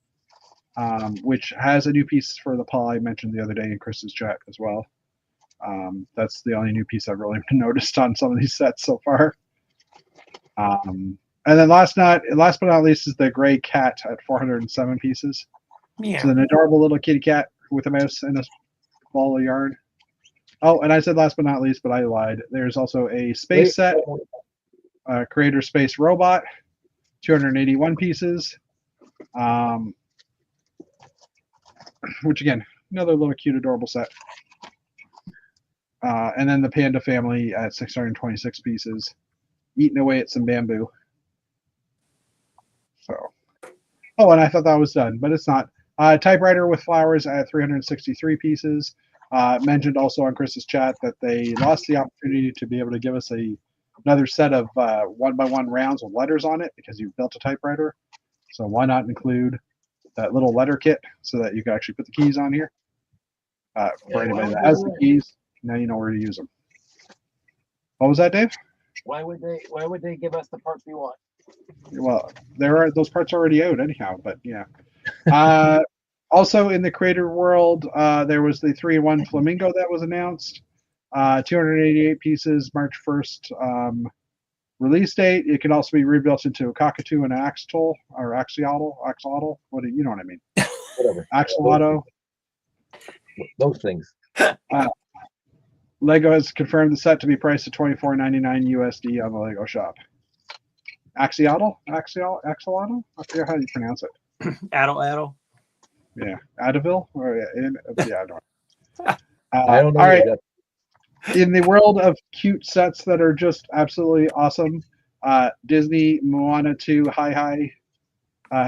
which has a new piece for the paw I mentioned the other day in Chris's chat as well. That's the only new piece I've really noticed on some of these sets so far. And then last but not least is the gray cat at 407 pieces. Yeah. It's an adorable little kitty cat with a mouse and a ball of yarn. Oh, and I said last but not least, but I lied. There's also a space set, Creator Space Robot, 281 pieces. Which again, another little cute, adorable set. And then the Panda Family at 626 pieces, eating away at some bamboo. So, oh, and I thought that was done, but it's not. Typewriter with flowers at 363 pieces. Mentioned also on Chris's chat that they lost the opportunity to be able to give us another set of 1x1 rounds with letters on it because you've built a typewriter. So why not include that little letter kit so that you can actually put the keys on here? For anybody that has the keys, now you know where to use them. What was that, Dave? Why would they give us the parts we want? Well, those parts already out anyhow, but yeah. Also in the creator world, there was the 3-in-1 flamingo that was announced. 288 pieces, March 1st release date. It can also be rebuilt into a cockatoo and an axolotl or axolotl. You know what I mean? Whatever. Axolotl. Those things. Lego has confirmed the set to be priced at $24.99 USD on the Lego shop. Axolotl? I forget how you pronounce it. Addle. Yeah, Adaville? Or, yeah, I don't know. I don't know. All right. In the world of cute sets that are just absolutely awesome, Disney Moana 2 Hi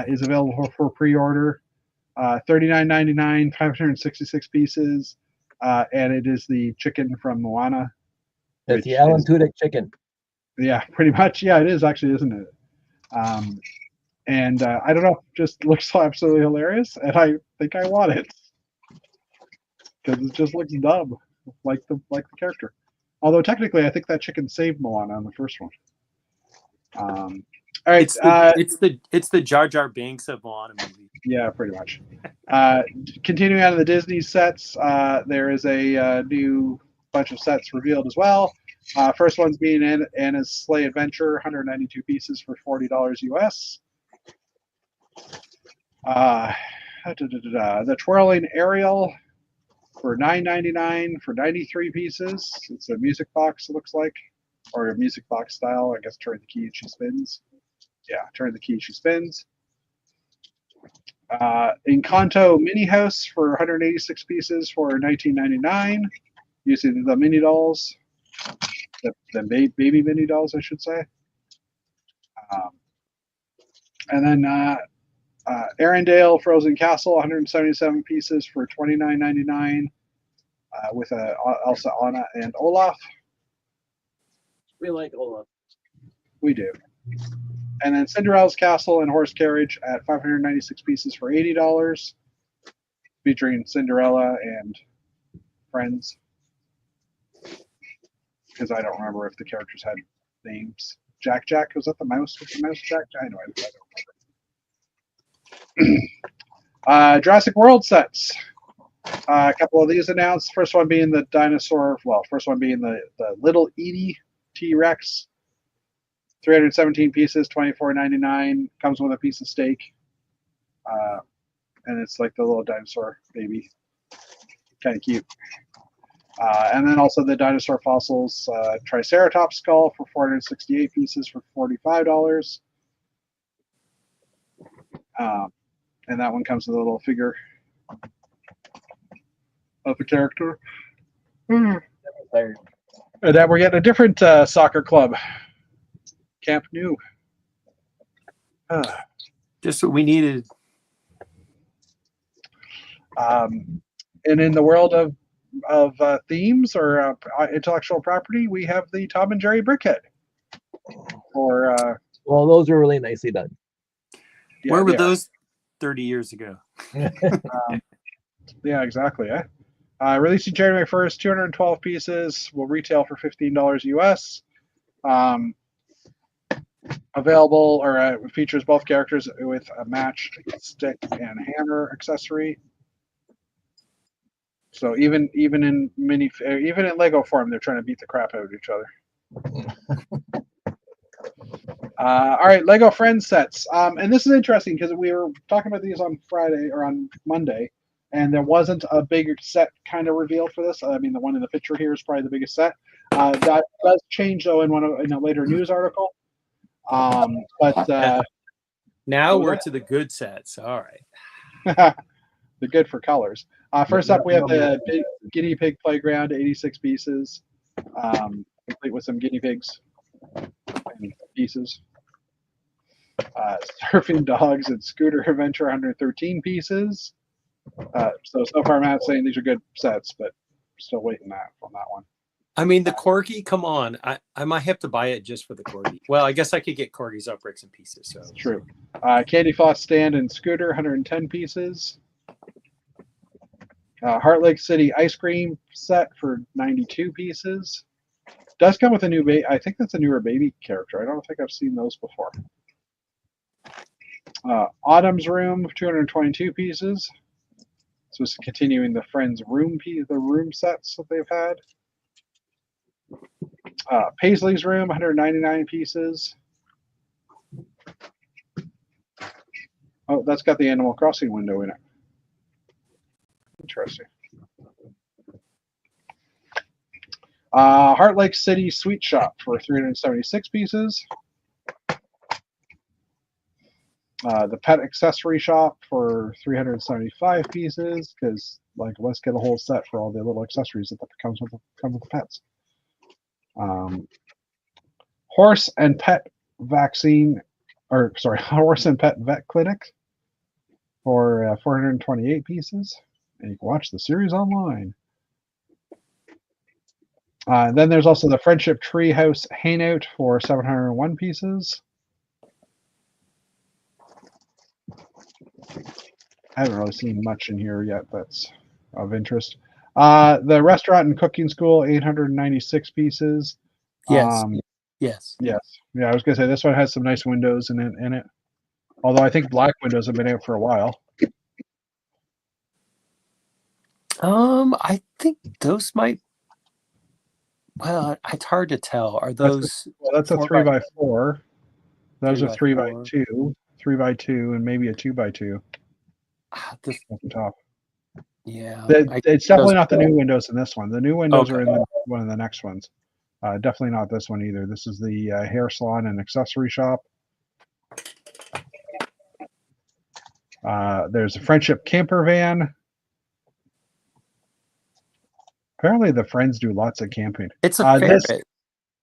is available for pre-order. $39.99, 566 pieces, and it is the chicken from Moana. It's the Alan Tudyk chicken. Yeah, pretty much. Yeah, it is actually, isn't it? And I don't know, just looks absolutely hilarious, and I think I want it because it just looks dumb, like the character. Although technically, I think that chicken saved Moana on the first one. All right, it's the Jar Jar Binks of Moana movie. Yeah, pretty much. Continuing on to the Disney sets, there is a new bunch of sets revealed as well. First one's being Anna's Sleigh Adventure, 192 pieces for $40 US. The Twirling Ariel for $9.99 for 93 pieces. It's a music box, it looks like, or a music box style. I guess turn the key and she spins. Yeah, turn the key, she spins. Encanto Mini House for 186 pieces for $19.99 using the mini dolls, the baby mini dolls, I should say. And then Arendelle Frozen Castle, 177 pieces for $29.99 with Elsa, Anna, and Olaf. We like Olaf. We do. And then Cinderella's Castle and Horse Carriage at 596 pieces for $80, featuring Cinderella and friends. Because I don't remember if the characters had names. Jack, was that the mouse with the mouse Jack? I don't remember. Jurassic World sets. A couple of these announced. First one being the Little Edie T-Rex. 317 pieces, $24.99. Comes with a piece of steak. And it's like the little dinosaur baby. Kind of cute. And then also the dinosaur fossils, Triceratops skull for 468 pieces for $45. And that one comes with a little figure of the character. Tired. And then we're getting a different soccer club, Camp Nou. Just what we needed. And in the world of themes or intellectual property, we have the Tom and Jerry Brickhead. Or Well, those are really nicely done. yeah, Where were they are. those 30 years ago? Yeah, exactly. Releasing January 1st, 212 pieces. Will retail for $15 US. Available or features both characters with a matched stick and hammer accessory. So even in Lego form, they're trying to beat the crap out of each other. All right, Lego Friends sets. And this is interesting because we were talking about these on Friday or on Monday, and there wasn't a bigger set kind of revealed for this. I mean, the one in the picture here is probably the biggest set. That does change though in a later news article. But Now what was we're that? to the good sets. All right. the good for colors. First up, we have the big guinea pig playground, 86 pieces, complete with some guinea pigs and pieces. Surfing dogs and scooter adventure, 113 pieces. So far, Matt's saying these are good sets, but still waiting on that one. I mean, the corgi, come on. I might have to buy it just for the corgi. Well, I guess I could get corgis off Bricks and Pieces. So True. Candy Floss stand and scooter, 110 pieces. Heart Lake City ice cream set for 92 pieces. Does come with a new baby. I think that's a newer baby character. I don't think I've seen those before. Autumn's Room, 222 pieces. So it's continuing the Friends room the room sets that they've had. Paisley's Room, 199 pieces. Oh, that's got the Animal Crossing window in it. Interesting. Heart Lake City Sweet Shop for 376 pieces. The Pet Accessory Shop for 375 pieces, because let's get a whole set for all the little accessories that comes with the pets. Horse and Pet Vaccine, Horse and Pet Vet Clinic for 428 pieces, and you can watch the series online. Then there's also the Friendship Treehouse Hangout for 701 pieces. I haven't really seen much in here yet that's of interest. The Restaurant and Cooking School, 896 pieces. yes. Yes. Yeah, I was going to say this one has some nice windows in it. Although I think black windows have been out for a while. I think those might. Well, it's hard to tell. Are those? That's a 3x4. Those are 3x4. 3x2, 3x2, and maybe a 2x2 Ah, at the top. Yeah, It's definitely not the new windows in this one. The new windows Okay. are in one of the next ones. Definitely not this one either. This is the hair salon and accessory shop. There's a Friendship camper van. Apparently, the Friends do lots of camping. It's a ferret.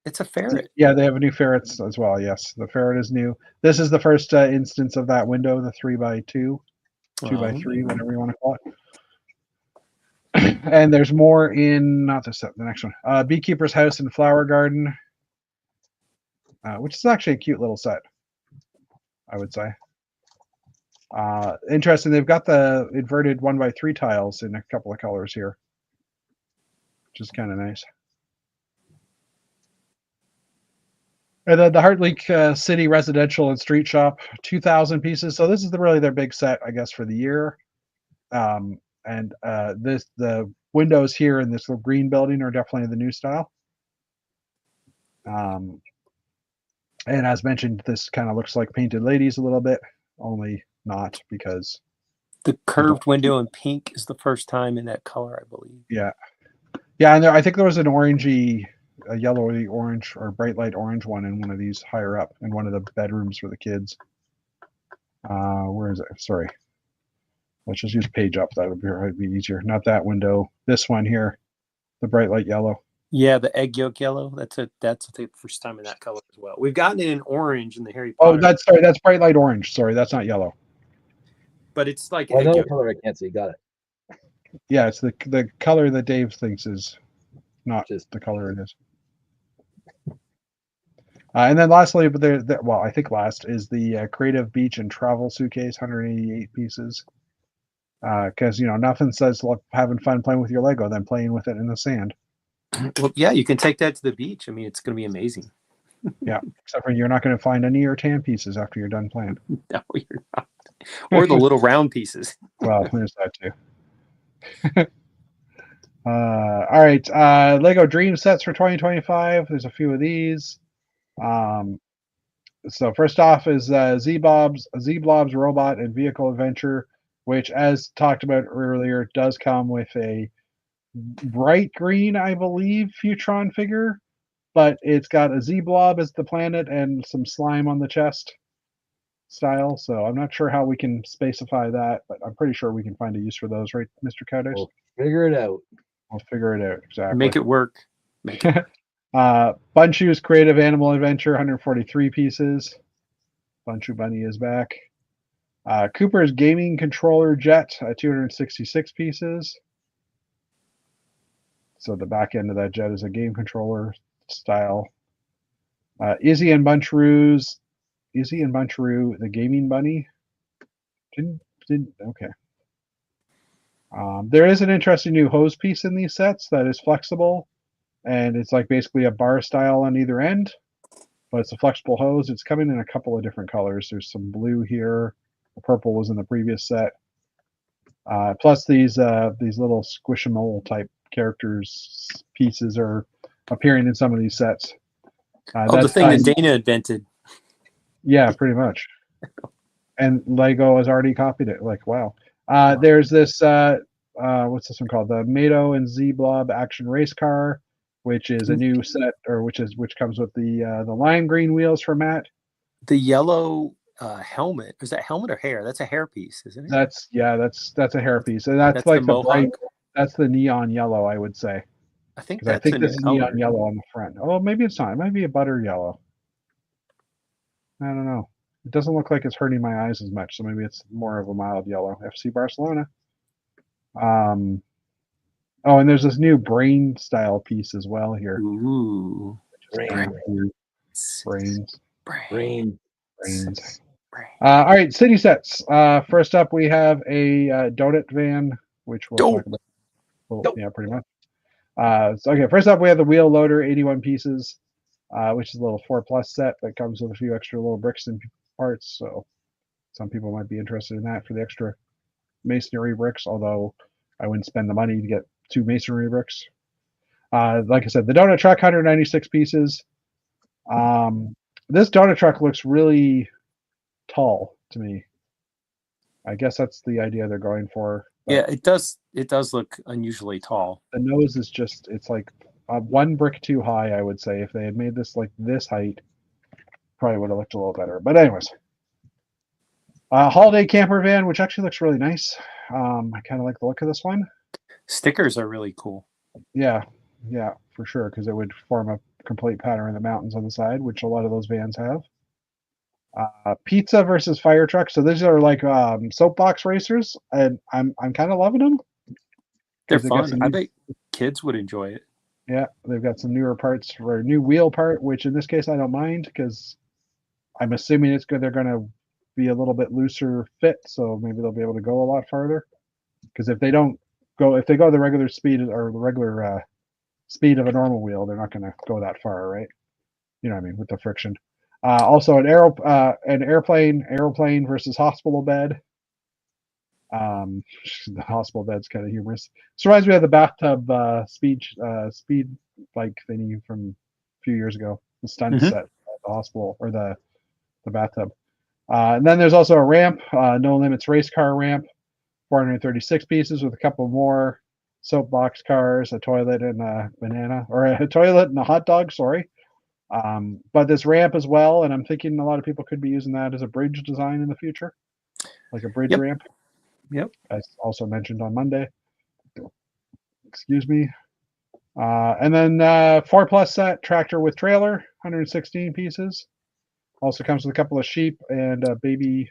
It's a ferret. Yeah, they have a new ferrets as well. Yes, the ferret is new. This is the first instance of that window, the 3x2, 2x3, whatever you want to call it. And there's more in not this set, the next one. Beekeeper's House and Flower Garden, which is actually a cute little set, I would say. Interesting. They've got the inverted 1x3 tiles in a couple of colors here, which is kind of nice. And then the Heart Lake City Residential and Street Shop, 2,000 pieces. So this is really their big set, I guess, for the year. And the windows here in this little green building are definitely the new style. And as mentioned, this kind of looks like Painted Ladies a little bit, only not because the curved window in pink is the first time in that color, I believe. Yeah, and I think there was an orangey, a yellowy orange or bright light orange one in one of these higher up in one of the bedrooms for the kids. Where is it? Sorry. Let's just use page up. That would be easier. Not that window. This one here. The bright light yellow. Yeah, the egg yolk yellow. That's the first time in that color as well. We've gotten it in orange in the Harry Oh, Potter, that's bright light orange. Sorry, that's not yellow. but it's like egg Another yolk. color I can't see. Got it. Yeah, it's the color that Dave thinks is not Just the color it is. And then lastly, but well, I think last is the Creative Beach and Travel Suitcase, 188 pieces. Because nothing says having fun playing with your Lego than playing with it in the sand. Well, yeah, you can take that to the beach. I mean, it's going to be amazing. Yeah, except for you're not going to find any of your tan pieces after you're done playing. No, you're not. Or the little round pieces. Well, there's that too. All right, Lego Dream Sets for 2025. There's a few of these. So first off is Z-Blob's Robot and Vehicle Adventure, which, as talked about earlier, does come with a bright green, I believe, Futron figure, but it's got a Z-Blob as the planet and some slime on the chest style. So I'm not sure how we can specify that, but I'm pretty sure we can find a use for those, right, Mr. Cowdays? we'll figure it out. We'll figure it out, exactly. Make it work. Make it work. Bunchu's Creative Animal Adventure, 143 pieces. Bunchu Bunny is back. Cooper's Gaming Controller Jet, 266 pieces. So the back end of that jet is a game controller style. Izzy and Bunchuroo, the Gaming Bunny. Okay. There is an interesting new hose piece in these sets that is flexible, and it's like basically a bar style on either end, but it's a flexible hose. It's coming in a couple of different colors. There's some blue here. The purple was in the previous set. Plus these little squishmallow type characters pieces are appearing in some of these sets. The thing that Dana invented. Yeah, pretty much. And Lego has already copied it. Like, wow. There's this what's this one called? The Mato and Z-Blob Action Race Car, which is a new set, or which comes with the lime green wheels for Matt. The yellow helmet. Is that helmet or hair? That's a hair piece, isn't it? That's a hair piece, and that's like the bright. That's the neon yellow, I would say. I think this is neon yellow on the front. Oh, maybe it's not. It might be a butter yellow. I don't know. It doesn't look like it's hurting my eyes as much, so maybe it's more of a mild yellow. FC Barcelona. Oh, and there's this new brain style piece as well here. Ooh. Brains. All right, city sets. First up, we have a donut van, which we'll talk about. Well, yeah, pretty much. Okay, first up, we have the wheel loader, 81 pieces, which is a little 4+ set that comes with a few extra little bricks and parts. So some people might be interested in that for the extra masonry bricks, although I wouldn't spend the money to get 2 masonry bricks. Like I said, the donut truck, 196 pieces. This donut truck looks really tall to me. I guess that's the idea they're going for. Yeah, it does look unusually tall. The nose is just, it's like 1 brick too high, I would say. If they had made this like this height, probably would have looked a little better. But anyways, holiday camper van, which actually looks really nice. I kind of like the look of this one. Stickers are really cool. Yeah, for sure, because it would form a complete pattern in the mountains on the side, which a lot of those vans have. Pizza versus fire truck. So these are like soapbox racers, and I'm kind of loving them. They're fun. I bet kids would enjoy it. Yeah, they've got some newer parts for a new wheel part, which in this case I don't mind because I'm assuming it's good. They're going to be a little bit looser fit, so maybe they'll be able to go a lot farther. Because if they go the regular speed or the regular speed of a normal wheel, they're not going to go that far, right? You know what I mean, with the friction. Also, an airplane versus hospital bed. The hospital bed's kind of humorous. This reminds me of the bathtub speed bike thingy from a few years ago. The stunt set at the hospital or the bathtub. And then there's also a ramp, No Limits race car ramp, 436 pieces with a couple more soapbox cars, a toilet and a banana, or a toilet and a hot dog. Sorry. But this ramp as well, and I'm thinking a lot of people could be using that as a bridge design in the future, like a bridge ramp. Yep. As also mentioned on Monday. Excuse me. And then 4+ set tractor with trailer, 116 pieces. Also comes with a couple of sheep and a baby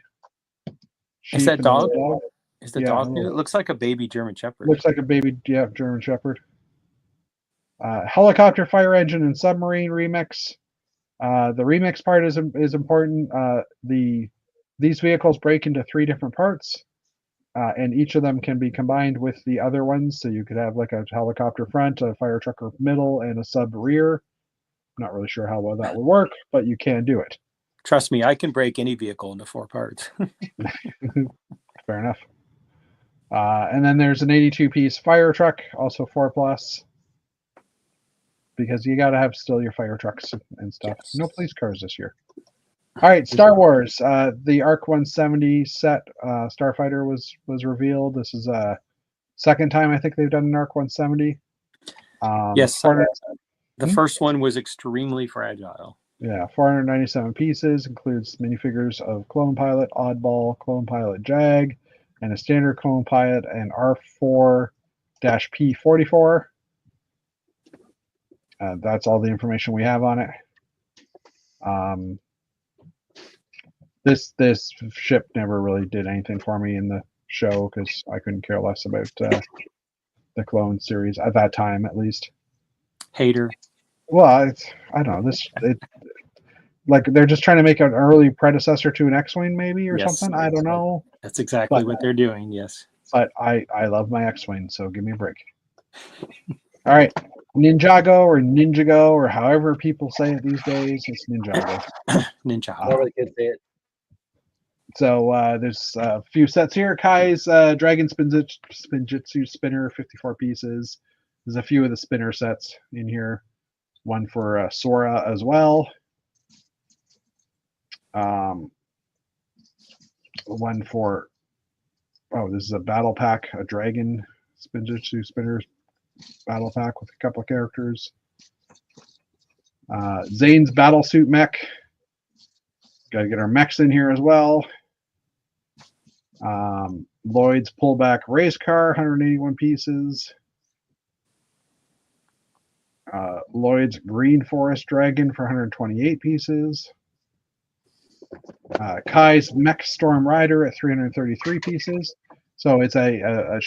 sheep. Is that and a dog? dog. Is the Yeah, dog a new? little- It looks like a baby German Shepherd. Looks like a baby, German Shepherd. Helicopter, fire engine, and submarine remix. The remix part is important. These vehicles break into 3 different parts, and each of them can be combined with the other ones. So you could have like a helicopter front, a fire truck middle, and a sub rear. Not really sure how well that would work, but you can do it. Trust me, I can break any vehicle into 4 parts. Fair enough. And then there's an 82-piece fire truck, also 4+, because you got to have still your fire trucks and stuff. Yes. No police cars this year. All right, Star Wars. The ARC 170 set Starfighter was revealed. This is second time I think they've done an ARC 170. Yes, 400 the first one was extremely fragile. Yeah, 497 pieces, includes minifigures of Clone Pilot, Oddball, Clone Pilot Jag, and a standard Clone Pilot and R4-P44. That's all the information we have on it. This ship never really did anything for me in the show because I couldn't care less about the Clone series at that time, at least. Hater. Well, I don't know. Like they're just trying to make an early predecessor to an X-wing, maybe, or Yes, something. I don't know. That's exactly But- what they're doing. Yes. But I love my X-wing, so give me a break. All right, Ninjago or Ninjago or however people say it these days, it's Ninjago. Ninja. However the kids say it. So there's a few sets here. Kai's Dragon Spinjitzu spinner, 54 pieces. There's a few of the spinner sets in here. One for Sora as well. One for, this is a battle pack, a Dragon Spinjitzu spinner battle pack with a couple of characters. Zane's battle suit mech. Got to get our mechs in here as well. Lloyd's pullback race car, 181 pieces. Lloyd's Green Forest Dragon for 128 pieces. Kai's Mech Storm Rider at 333 pieces. So it's a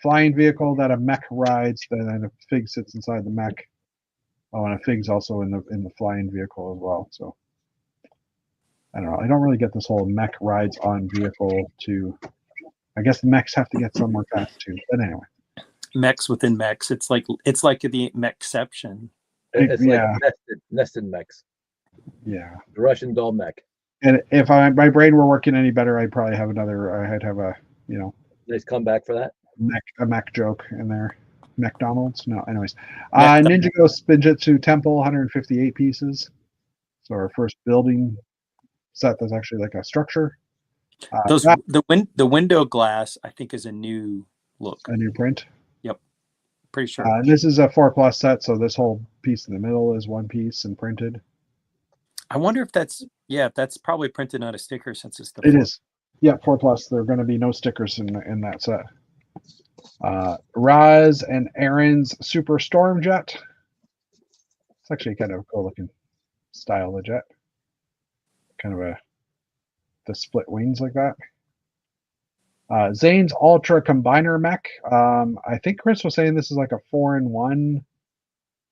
flying vehicle that a mech rides, then a fig sits inside the mech. Oh, and a fig's also in the flying vehicle as well. So I don't know. I don't really get this whole mech rides on vehicle to. I guess the mechs have to get somewhere fast too. But anyway. Mechs within mechs. It's like the mechception. It's Yeah. like nested mechs. Yeah. The Russian doll mech. And if my brain were working any better, I'd probably have I'd have a Nice comeback for that. a mech joke in there. McDonald's? No, anyways. Mech- Ninjago Spinjitzu Temple, 158 pieces. So our first building set that's actually like a structure. Those That- the window glass, I think, is a new look. a new print. Pretty sure. This is a 4+ set, so this whole piece in the middle is one piece and printed. I wonder if that's probably printed on a sticker since it's the It 4. is. Yeah, 4+. There are going to be no stickers in that set. Raz and Aaron's Super Storm Jet. It's actually kind of a cool looking style of jet. Kind of the split wings like that. Zane's Ultra Combiner Mech. I think Chris was saying this is like a 4-in-1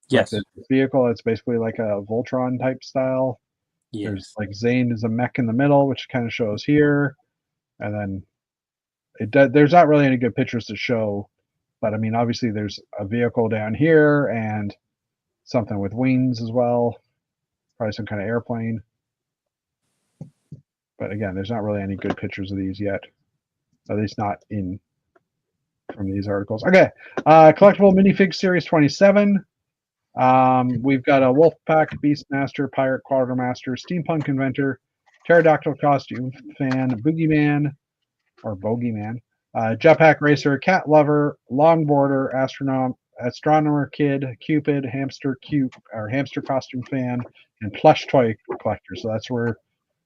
Yes. vehicle. It's basically like a Voltron type style. Yes. There's like Zane is a mech in the middle, which kind of shows here, and then there's not really any good pictures to show, but I mean obviously there's a vehicle down here and something with wings as well, probably some kind of airplane. But again, there's not really any good pictures of these yet, at least not from these articles. Okay, collectible minifig series 27. We've got a Wolfpack, Beastmaster, Pirate Quartermaster, Steampunk Inventor, Pterodactyl Costume Fan, Boogeyman, or Bogeyman, Jetpack Racer, Cat Lover, Longboarder, Astronomer Kid, Cupid, Hamster Costume Fan, and Plush Toy Collector. So that's where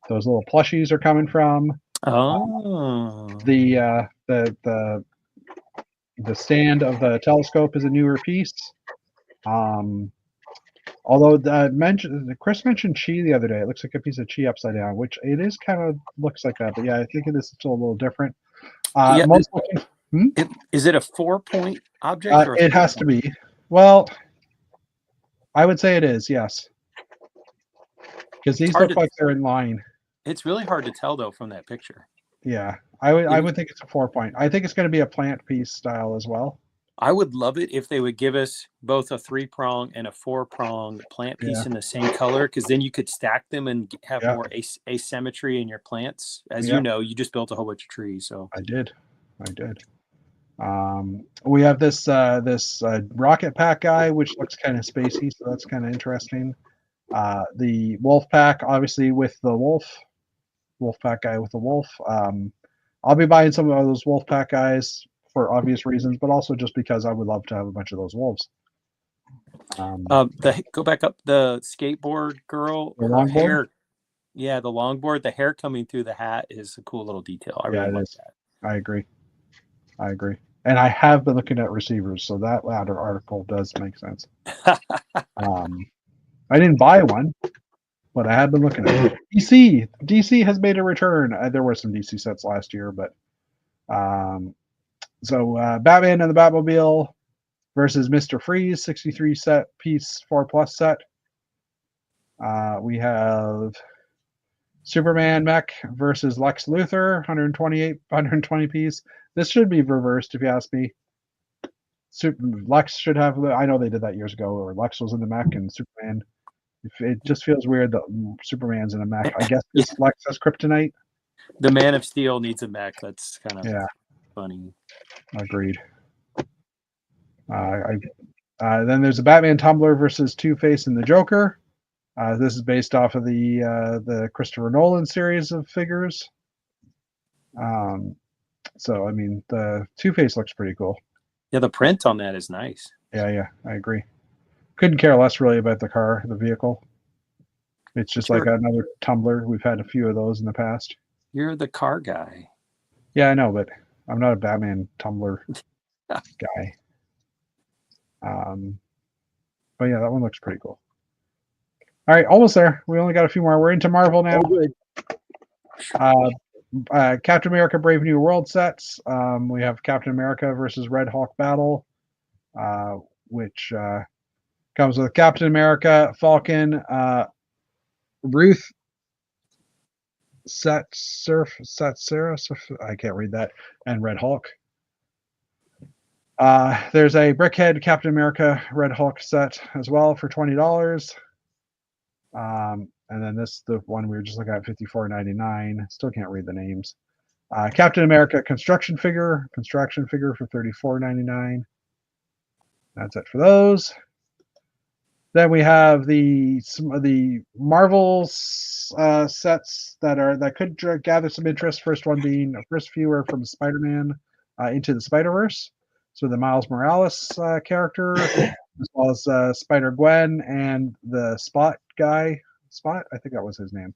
those little plushies are coming from. Oh. The stand of the telescope is a newer piece. Although Chris mentioned chi the other day. It looks like a piece of chi upside down, which it is kind of looks like that. But yeah, I think this is still a little different. Yeah, Most is it a 4-point object or a it has to 3-point? be. Well, I would say it is, yes. Because these hard look to- like they're in line. It's really hard to tell though from that picture. Yeah, I If- would think it's a 4-point. I think it's going to be a plant piece style as well. I would love it if they would give us both a 3-prong and a 4-prong plant piece Yeah. in the same color, because then you could stack them and have Yeah. more asymmetry in your plants. As Yeah. you know, you just built a whole bunch of trees, so I did. We have this rocket pack guy, which looks kind of spacey, so that's kind of interesting. The wolf pack, obviously with the wolf pack guy with the wolf. I'll be buying some of those wolf pack guys for obvious reasons, but also just because I would love to have a bunch of those wolves. go back up, the skateboard girl, The her longboard? hair, yeah, the longboard, the hair coming through the hat is a cool little detail. I Yeah, really it like is. I agree. And I have been looking at receivers, so that latter article does make sense. that. I didn't buy one, but I have been looking at it. DC has made a return. There were some DC sets last year, but Batman and the Batmobile versus Mr. Freeze, 63 set piece 4+ set. We have Superman mech versus Lex Luthor, 120 piece. This should be reversed if you ask me. Lex should have. I know they did that years ago, where Lex was in the mech and Superman. It just feels weird that Superman's in a mech. I guess this Lex has kryptonite. The Man of Steel needs a mech. That's kind of Yeah, funny. agreed. Then there's a Batman Tumbler versus Two-Face and the Joker. This is based off of the Christopher Nolan series of figures. So I mean, the Two-Face looks pretty cool. Yeah, the print on that is nice. Yeah, I agree. Couldn't care less really about the vehicle. It's just like another tumbler. We've had a few of those in the past. You're the car guy. Yeah, I know, but I'm not a Batman tumbler guy. But yeah, that one looks pretty cool. All right, almost there. We only got a few more. We're into Marvel now. Oh, good. Captain America Brave New World sets. We have Captain America versus Red Hawk Battle, which comes with Captain America, Falcon, Ruth, Satsura, I can't read that, and Red Hulk. There's a Brickhead Captain America Red Hulk set as well for $20. And then the one we were just looking at, $54.99. Still can't read the names. Captain America construction figure for $34.99. That's it for those. Then we have the Marvel sets that could gather some interest. First one being a first viewer from Spider-Man Into the Spider-Verse. So the Miles Morales character, as well as Spider-Gwen and the Spot guy. Spot, I think that was his name.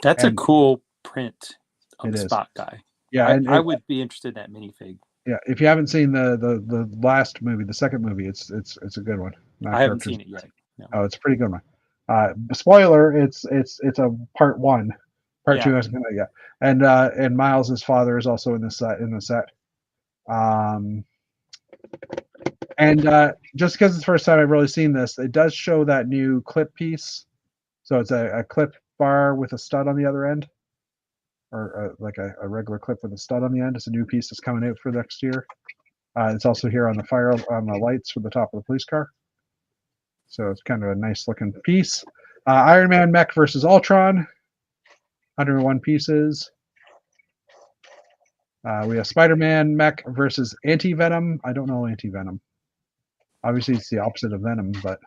That's a cool print of the is. Spot guy. Yeah, I would be interested in that minifig. Yeah, if you haven't seen the last movie, the second movie, it's a good one. I haven't seen it yet. No. Oh, it's a pretty good one. Spoiler: it's a part one. Part two hasn't come out yet. And Miles' father is also in the set. And just because it's the first time I've really seen this, it does show that new clip piece. So it's a clip bar with a stud on the other end, or like a regular clip with a stud on the end. It's a new piece that's coming out for next year. It's also here on the lights for the top of the police car. So it's kind of a nice looking piece. Iron Man mech versus Ultron, 101 pieces. We have Spider-Man mech versus Anti-Venom. I don't know Anti-Venom. Obviously, it's the opposite of Venom, but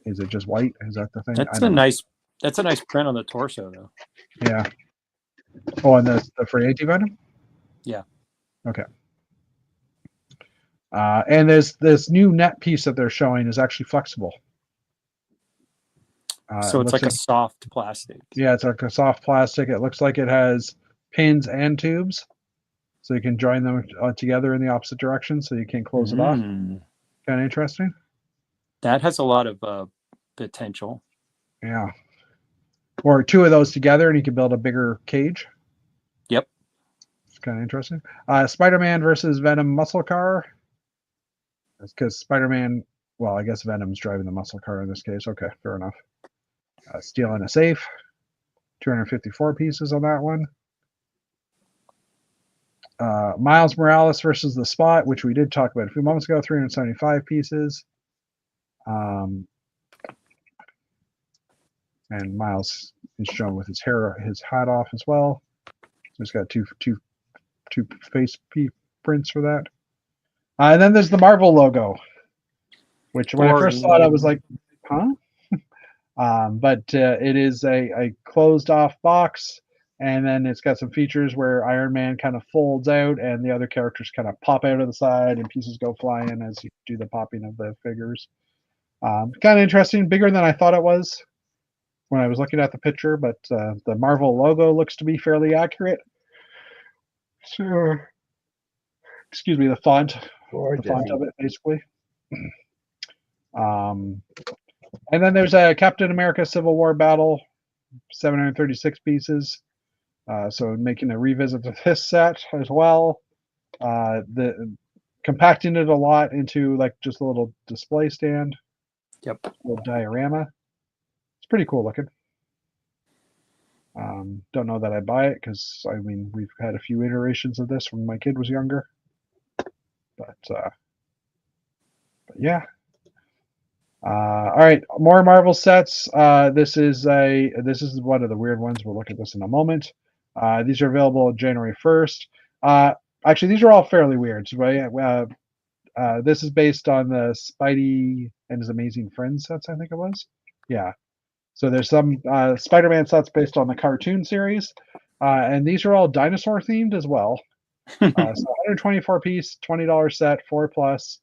is it just white? Is that the thing? That's a nice print on the torso, though. Yeah. Oh, and the for Anti-Venom? Yeah. Okay. And there's this new net piece that they're showing is actually flexible. So it's like a soft plastic. Yeah, it's like a soft plastic. It looks like it has pins and tubes, so you can join them together in the opposite direction, so you can close it off. Kind of interesting. That has a lot of potential. Yeah. Or two of those together, and you can build a bigger cage. Yep. It's kind of interesting. Spider-Man versus Venom muscle car. That's because Spider-Man, well, I guess Venom's driving the muscle car in this case. Okay, fair enough. Stealing a safe. 254 pieces on that one. Miles Morales versus the Spot, which we did talk about a few moments ago, 375 pieces. And Miles is shown with his hat off as well. So he's got two face prints for that. And then there's the Marvel logo, which when I first saw it, I was like, huh? But it is a closed off box, and then it's got some features where Iron Man kind of folds out and the other characters kind of pop out of the side and pieces go flying as you do the popping of the figures. Kind of interesting, bigger than I thought it was when I was looking at the picture, but the Marvel logo looks to be fairly accurate. So, excuse me, the font of it, basically. And then there's a Captain America Civil War battle, 736 pieces. So making a revisit to this set as well. The compacting it a lot into like just a little display stand. Yep. A little diorama. It's pretty cool looking. Don't know that I buy it because I mean we've had a few iterations of this when my kid was younger. But yeah. All right, more Marvel sets. This is one of the weird ones. We'll look at this in a moment. These are available January 1st. Actually, these are all fairly weird. Right? This is based on the Spidey and His Amazing Friends sets, I think it was. Yeah. So there's some Spider-Man sets based on the cartoon series, and these are all dinosaur themed as well. So 124 piece, $20 set, 4+.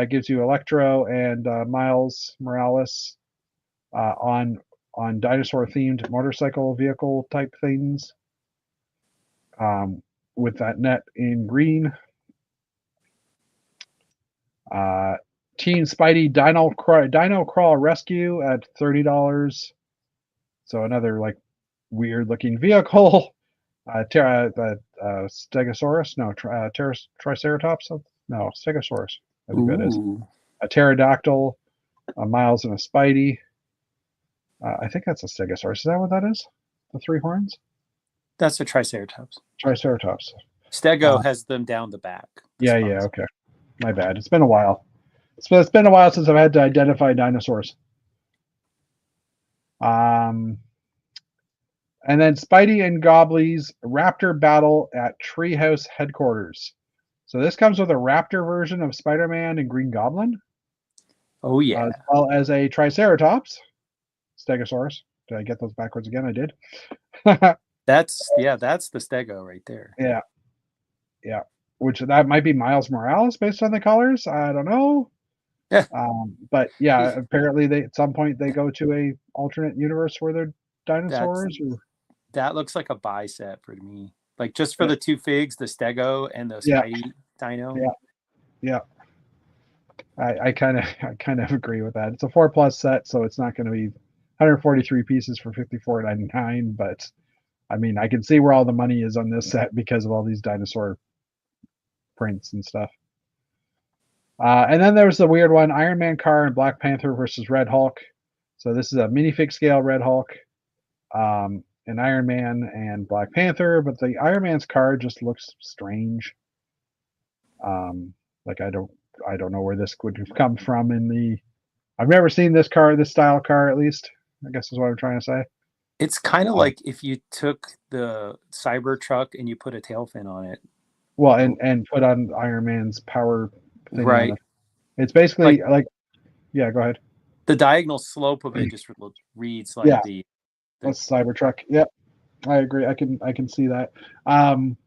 Gives you Electro and Miles Morales on dinosaur themed motorcycle vehicle type things. With that net in green. Team Spidey Dino Crawl Rescue at $30. So another like weird looking vehicle. Stegosaurus, no, Triceratops, no, Stegosaurus. I think that is a pterodactyl, a Miles and a Spidey. I think that's a Stegosaurus. Is that what that is? The three horns? That's a Triceratops. Triceratops. Stego has them down the back. Yeah, okay. My bad. It's been a while. It's been a while since I've had to identify dinosaurs. And then Spidey and Gobley's Raptor Battle at Treehouse Headquarters. So this comes with a Raptor version of Spider-Man and Green Goblin. Oh, yeah. As well as a Triceratops. Stegosaurus. Did I get those backwards again? I did. That's the Stego right there. Yeah. Which that might be Miles Morales based on the colors. I don't know. Yeah. But yeah, apparently they at some point they go to a alternate universe where they're dinosaurs. That looks like a buy set for me. Like just for the two figs, the Stego and the Spidey Dino. Yeah. I kind of agree with that. It's a 4+ set, so it's not going to be 143 pieces for $54.99. But I mean, I can see where all the money is on this set because of all these dinosaur prints and stuff. And then there's the weird one, Iron Man car and Black Panther versus Red Hulk. So this is a minifig scale Red Hulk, and Iron Man and Black Panther, but the Iron Man's car just looks strange. Like I don't know where this would have come from I've never seen this style car, at least, I guess is what I'm trying to say. It's kind of like if you took the Cybertruck and you put a tail fin on it. Well, and put on Iron Man's power thing. Right. It's basically like yeah, go ahead. The diagonal slope of it just reads like the that's Cybertruck. Yep. I agree. I can see that. And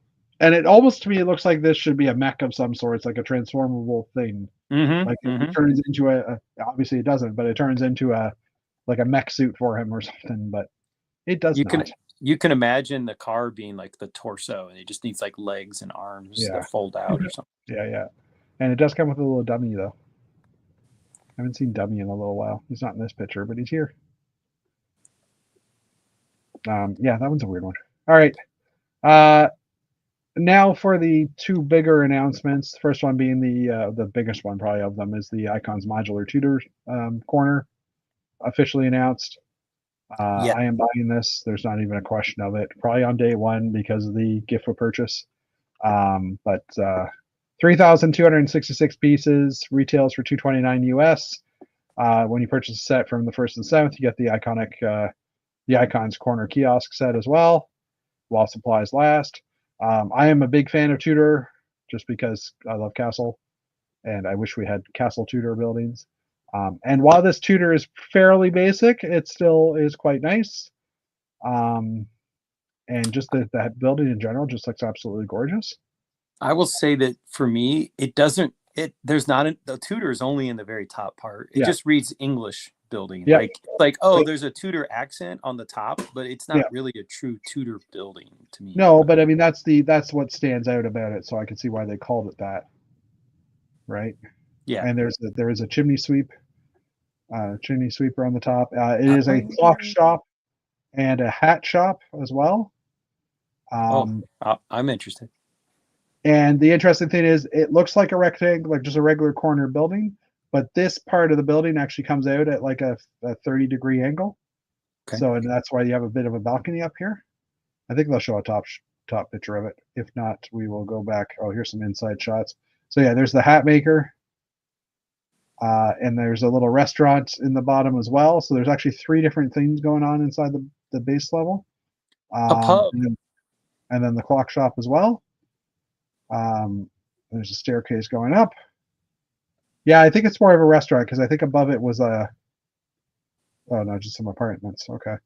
it almost to me it looks like this should be a mech of some sort. It's like a transformable thing. Like it turns into a obviously it doesn't, but it turns into a mech suit for him or something, but it does not. You can imagine the car being like the torso and it just needs like legs and arms that fold out or something. Yeah. And it does come with a little dummy though. Haven't seen Dummy in a little while. He's not in this picture, but he's here. Yeah, that one's a weird one. All right. Now for the two bigger announcements. The first one being the biggest one probably of them is the Icons Modular Tudor corner, officially announced. Yeah. I am buying this. There's not even a question of it. Probably on day one because of the gift for purchase. But 3,266 pieces, retails for $229 US. When you purchase a set from the 1st and 7th, you get the the Icons Corner kiosk set as well, while supplies last. I am a big fan of Tudor, just because I love Castle, and I wish we had Castle Tudor buildings. And while this Tudor is fairly basic, it still is quite nice. And just that building in general just looks absolutely gorgeous. I will say that for me, it doesn't. There's not the Tudor is only in the very top part. It Yeah. just reads English building. Yeah. Like oh, there's a Tudor accent on the top, but it's not Yeah. really a true Tudor building to me. No, but I mean that's what stands out about it, so I can see why they called it that. Right? Yeah. And there is a chimney sweeper on the top. It is a clock shop and a hat shop as well. I'm interested. And the interesting thing is, it looks like a rectangle, like just a regular corner building, but this part of the building actually comes out at like a 30-degree angle. Okay. So, and that's why you have a bit of a balcony up here. I think they'll show a top picture of it. If not, we will go back. Oh, here's some inside shots. So yeah, there's the hat maker. And there's a little restaurant in the bottom as well. So there's actually 3 different things going on inside the base level. A pub. And then the clock shop as well. There's a staircase going up. Yeah, I think it's more of a restaurant because I think above it was oh no, just some apartments. Okay.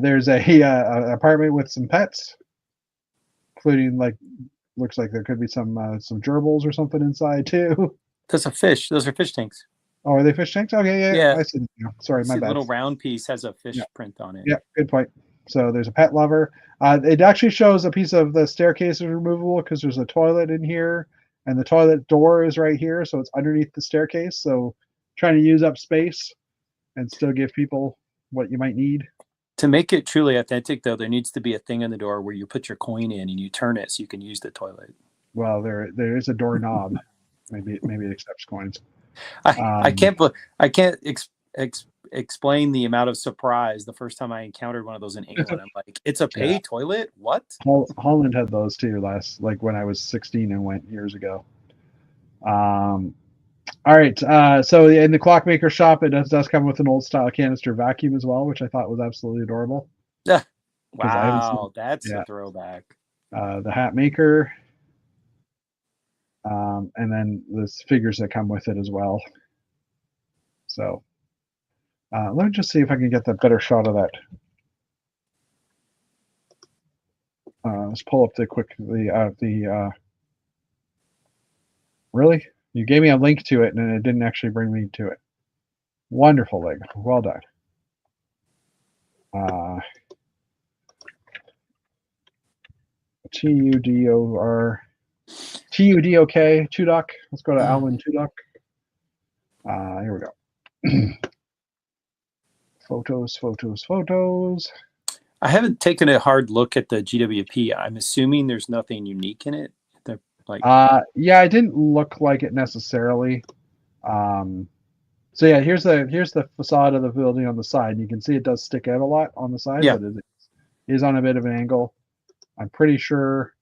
There's a apartment with some pets, including looks like there could be some gerbils or something inside too. There's a fish. Those are fish tanks. Oh, are they fish tanks? Okay, yeah. I see them now. Sorry, my The bad. little round piece has a fish print on it. Yeah, good point. So there's a pet lover. It actually shows a piece of the staircase is removable because there's a toilet in here, and the toilet door is right here, so it's underneath the staircase. So trying to use up space and still give people what you might need. To make it truly authentic, though, there needs to be a thing in the door where you put your coin in and you turn it so you can use the toilet. Well, there is a doorknob. Maybe it accepts coins. I can't explain the amount of surprise the first time I encountered one of those in England. I'm like, it's a pay toilet? What? Holland had those too when I was 16 and went years ago. All right. So in the clockmaker shop, it does come with an old style canister vacuum as well, which I thought was absolutely adorable. Wow, that's a throwback. The hat maker. And then there's figures that come with it as well. So let me just see if I can get the better shot of that. Let's pull up really? You gave me a link to it and it didn't actually bring me to it. Wonderful, Leg. Well done. TUDOK, Tudok. Let's go to Alan Tudok. Here we go. Photos. I haven't taken a hard look at the GWP. I'm assuming there's nothing unique in it. They're like, yeah, it didn't look like it necessarily. So yeah, here's the facade of the building on the side. You can see it does stick out a lot on the side, but it is on a bit of an angle. I'm pretty sure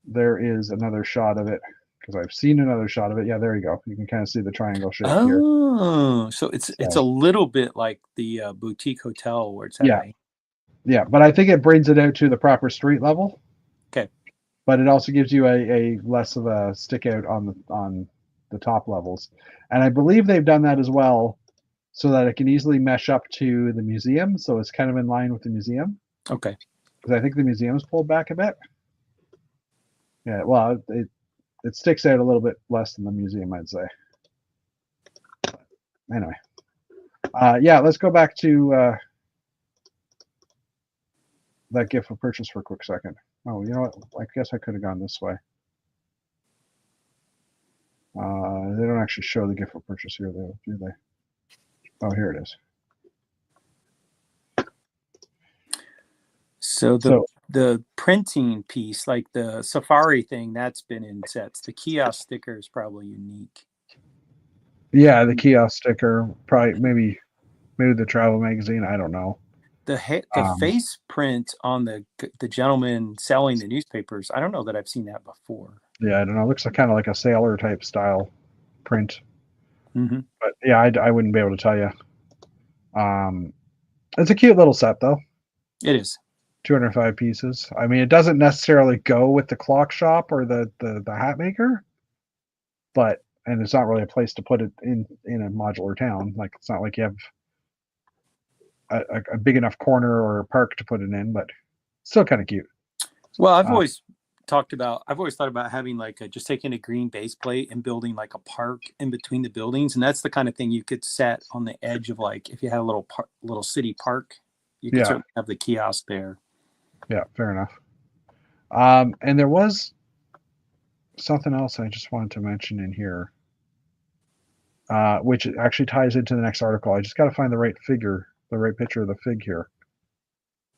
there is another shot of it because I've seen another shot of it. Yeah, there you go. You can kind of see the triangle shape here. Oh, so it's a little bit like the boutique hotel where it's at. Yeah, but I think it brings it out to the proper street level. Okay. But it also gives you a less of a stick out on the top levels. And I believe they've done that as well so that it can easily mesh up to the museum. So it's kind of in line with the museum. Okay. Because I think the museum's pulled back a bit. Yeah, well, it sticks out a little bit less than the museum, I'd say. But anyway. Yeah, let's go back to that gift for purchase for a quick second. Oh, you know what? I guess I could have gone this way. They don't actually show the gift for purchase here, though, do they? Oh, here it is. So So the printing piece, like the Safari thing, that's been in sets. The kiosk sticker is probably unique. yeah, the kiosk sticker, probably maybe the travel magazine. I don't know. The Um, face print on the gentleman selling the newspapers, I don't know that I've seen that before. Yeah, I don't know. It looks like kind of like a sailor type style print. Mm-hmm. But yeah, I wouldn't be able to tell you. It's a cute little set though. It is. 205 pieces. I mean, it doesn't necessarily go with the clock shop or the hat maker, and it's not really a place to put it in a modular town. Like it's not like you have a big enough corner or a park to put it in, but still kind of cute. Well, I've always thought about having like just taking a green base plate and building like a park in between the buildings, and that's the kind of thing you could set on the edge of, like, if you had a little city park, you could certainly have the kiosk there. Yeah, fair enough. And there was something else I just wanted to mention in here, which actually ties into the next article. I just got to find the right figure, the right picture of the fig here.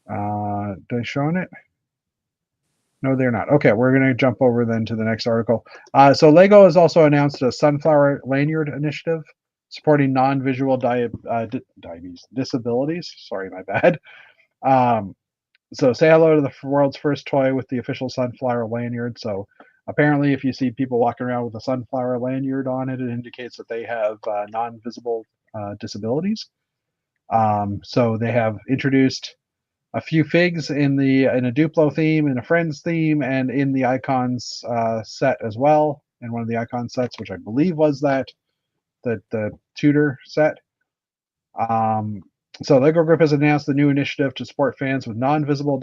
They showing it? No, they're not. Okay, we're going to jump over then to the next article. So Lego has also announced a sunflower lanyard initiative supporting non-visual diabetes disabilities. Sorry, my bad. So say hello to the world's first toy with the official sunflower lanyard. So apparently, if you see people walking around with a sunflower lanyard on it, it indicates that they have non-visible disabilities. So they have introduced a few figs in a Duplo theme, in a Friends theme, and in the Icons set as well. In one of the Icon sets, which I believe was the Tudor set. So Lego Group has announced the new initiative to support fans with non-visible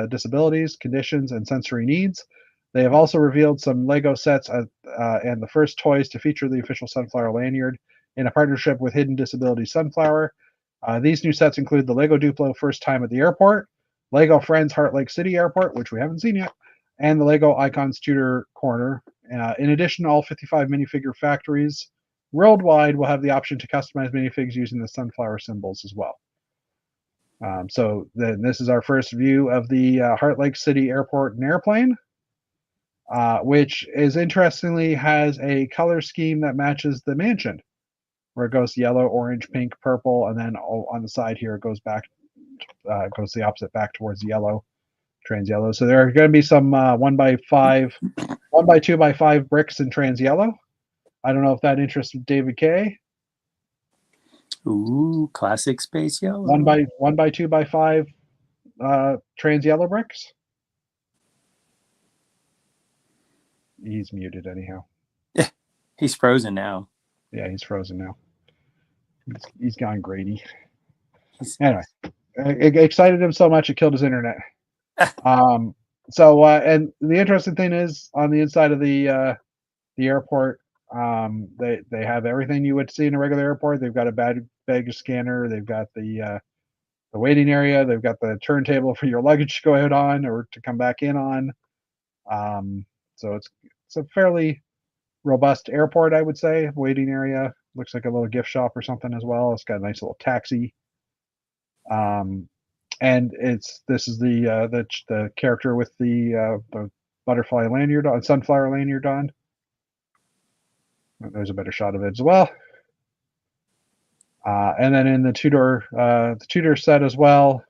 disabilities, conditions, and sensory needs. They have also revealed some Lego sets and the first toys to feature the official Sunflower lanyard in a partnership with Hidden Disability Sunflower. These new sets include the Lego Duplo First Time at the Airport, Lego Friends Heart Lake City Airport, which we haven't seen yet, and the Lego Icons Tudor Corner. In addition, all 55 minifigure factories worldwide will have the option to customize minifigs using the sunflower symbols as well. So then this is our first view of the Heart Lake City Airport and airplane, which is interestingly has a color scheme that matches the mansion, where it goes yellow, orange, pink, purple, and then on the side here it goes back, goes the opposite back towards yellow, trans yellow. So there are going to be some 1x5, 1x2x5 bricks in trans yellow. I don't know if that interests David K. Ooh, classic space yellow. 1x2x5 trans yellow bricks. He's muted anyhow. He's frozen now. Yeah, he's frozen now. He's gone Grady. Anyway, it excited him so much it killed his internet. So and the interesting thing is, on the inside of the airport, they have everything you would see in a regular airport. They've got a baggage scanner. They've got the waiting area. They've got the turntable for your luggage to go out on or to come back in on. So it's a fairly robust airport, I would say. Waiting area looks like a little gift shop or something as well. It's got a nice little taxi. And this is the character with the butterfly lanyard on, sunflower lanyard on. There's a better shot of it as well. And then in the Tudor set as well,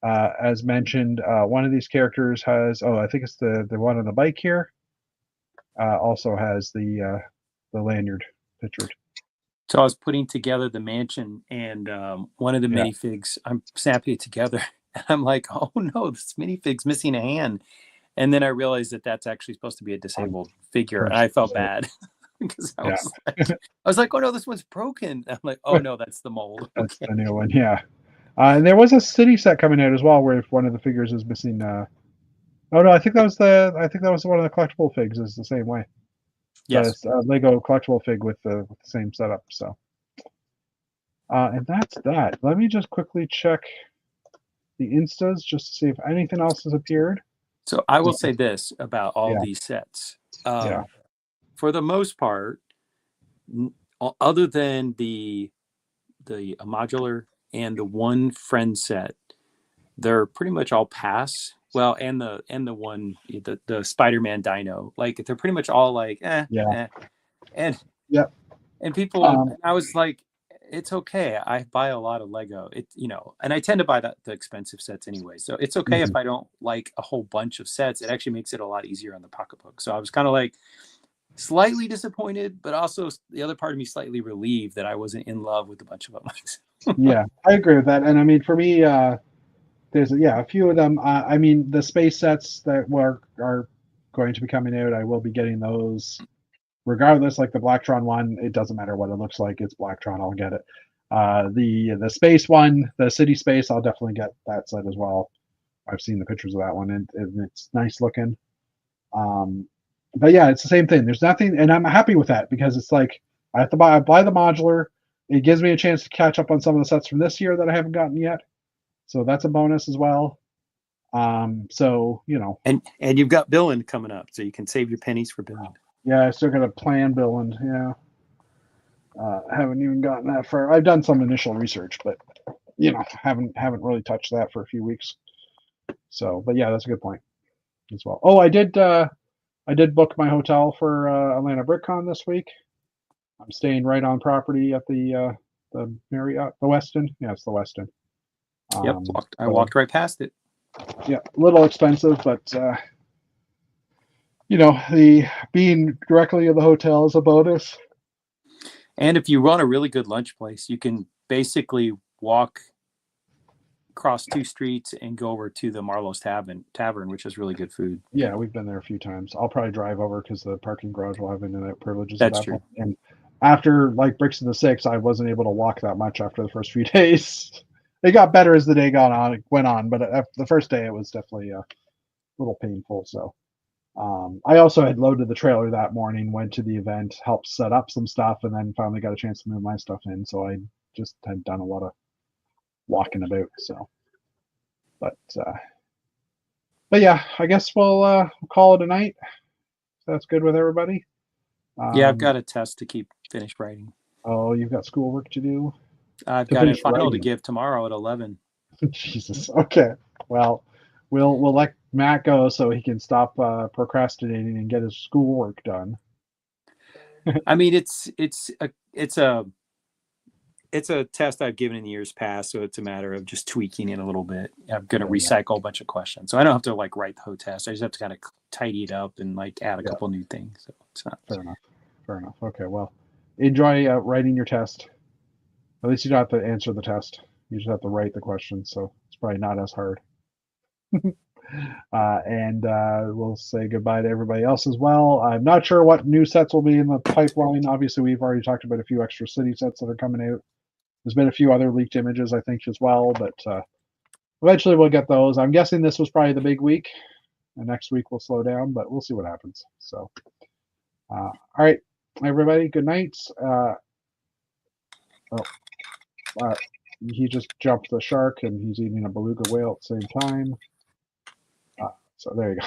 as mentioned, one of these characters has, I think it's the one on the bike here, also has the lanyard pictured. So I was putting together the mansion, and one of the minifigs, I'm snapping it together, and I'm like, oh no, this minifig's missing a hand. And then I realized that that's actually supposed to be a disabled figure, and I felt bad. Because I was like, oh no, this one's broken. I'm like, oh no, that's the mold. That's the new one, yeah. And there was a city set coming out as well, where one of the figures is missing. Oh no, I think that was one of the collectible figs. Is the same way. Yes, it's a Lego collectible fig with the same setup. So, and that's that. Let me just quickly check the instas just to see if anything else has appeared. So I will say this about all these sets. For the most part, other than the modular and the one friend set, they're pretty much all pass. Well, and the one the Spider-Man Dino, like they're pretty much all like and Yep. and people. And I was like, it's okay. I buy a lot of Lego. And I tend to buy the expensive sets anyway. So it's okay if I don't like a whole bunch of sets. It actually makes it a lot easier on the pocketbook. So I was kind of like slightly disappointed, but also the other part of me slightly relieved that I wasn't in love with a bunch of them. Yeah, I agree with that. And I mean, for me, there's a few of them. I mean, the space sets that are going to be coming out, I will be getting those regardless. Like the Blacktron one, it doesn't matter what it looks like. It's Blacktron, I'll get it. The space one, the city space, I'll definitely get that set as well. I've seen the pictures of that one, and it's nice looking. But yeah, it's the same thing. There's nothing, and I'm happy with that because it's like I buy the modular. It gives me a chance to catch up on some of the sets from this year that I haven't gotten yet. So that's a bonus as well. So and you've got billing coming up, so you can save your pennies for billing. Yeah, I still got a plan billing. Yeah, haven't even gotten that far. I've done some initial research, but haven't really touched that for a few weeks. So, but yeah, that's a good point as well. Oh, I did book my hotel for Atlanta BrickCon this week. I'm staying right on property at the Marriott, the Westin. Yeah, it's the Westin. Yep, I walked right past it. Yeah, a little expensive, but the being directly in the hotel is a bonus. And if you run a really good lunch place, you can basically walk across 2 streets and go over to the Marlowe's Tavern, which has really good food. Yeah, we've been there a few times. I'll probably drive over because the parking garage will have internet privileges. That's true. And after like Bricks in the Six, I wasn't able to walk that much after the first few days. It got better as the day went on, but the first day it was definitely a little painful. So I also had loaded the trailer that morning, went to the event, helped set up some stuff, and then finally got a chance to move my stuff in. So I just had done a lot of walking about. So, but yeah, I guess we'll call it a night. That's good with everybody. Yeah, I've got a test to keep finished writing. Oh, you've got schoolwork to do. I've got a final to give tomorrow at 11. Jesus. Okay. Well, we'll let Matt go so he can stop procrastinating and get his schoolwork done. I mean, it's a test I've given in years past, so it's a matter of just tweaking it a little bit. I'm going to recycle a bunch of questions, so I don't have to like write the whole test. I just have to kind of tidy it up and like add a couple new things. So it's not fair enough. Okay, well, enjoy writing your test. At least you don't have to answer the test. You just have to write the questions, so it's probably not as hard. And we'll say goodbye to everybody else as well. I'm not sure what new sets will be in the pipeline. Obviously, we've already talked about a few extra city sets that are coming out. There's been a few other leaked images, I think, as well, but eventually we'll get those. I'm guessing this was probably the big week, and next week we'll slow down, but we'll see what happens. So, all right, everybody, good night. He just jumped the shark, and he's eating a beluga whale at the same time. So there you go.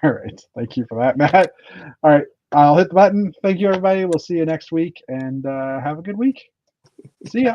All right. Thank you for that, Matt. All right. I'll hit the button. Thank you, everybody. We'll see you next week, and have a good week. See ya.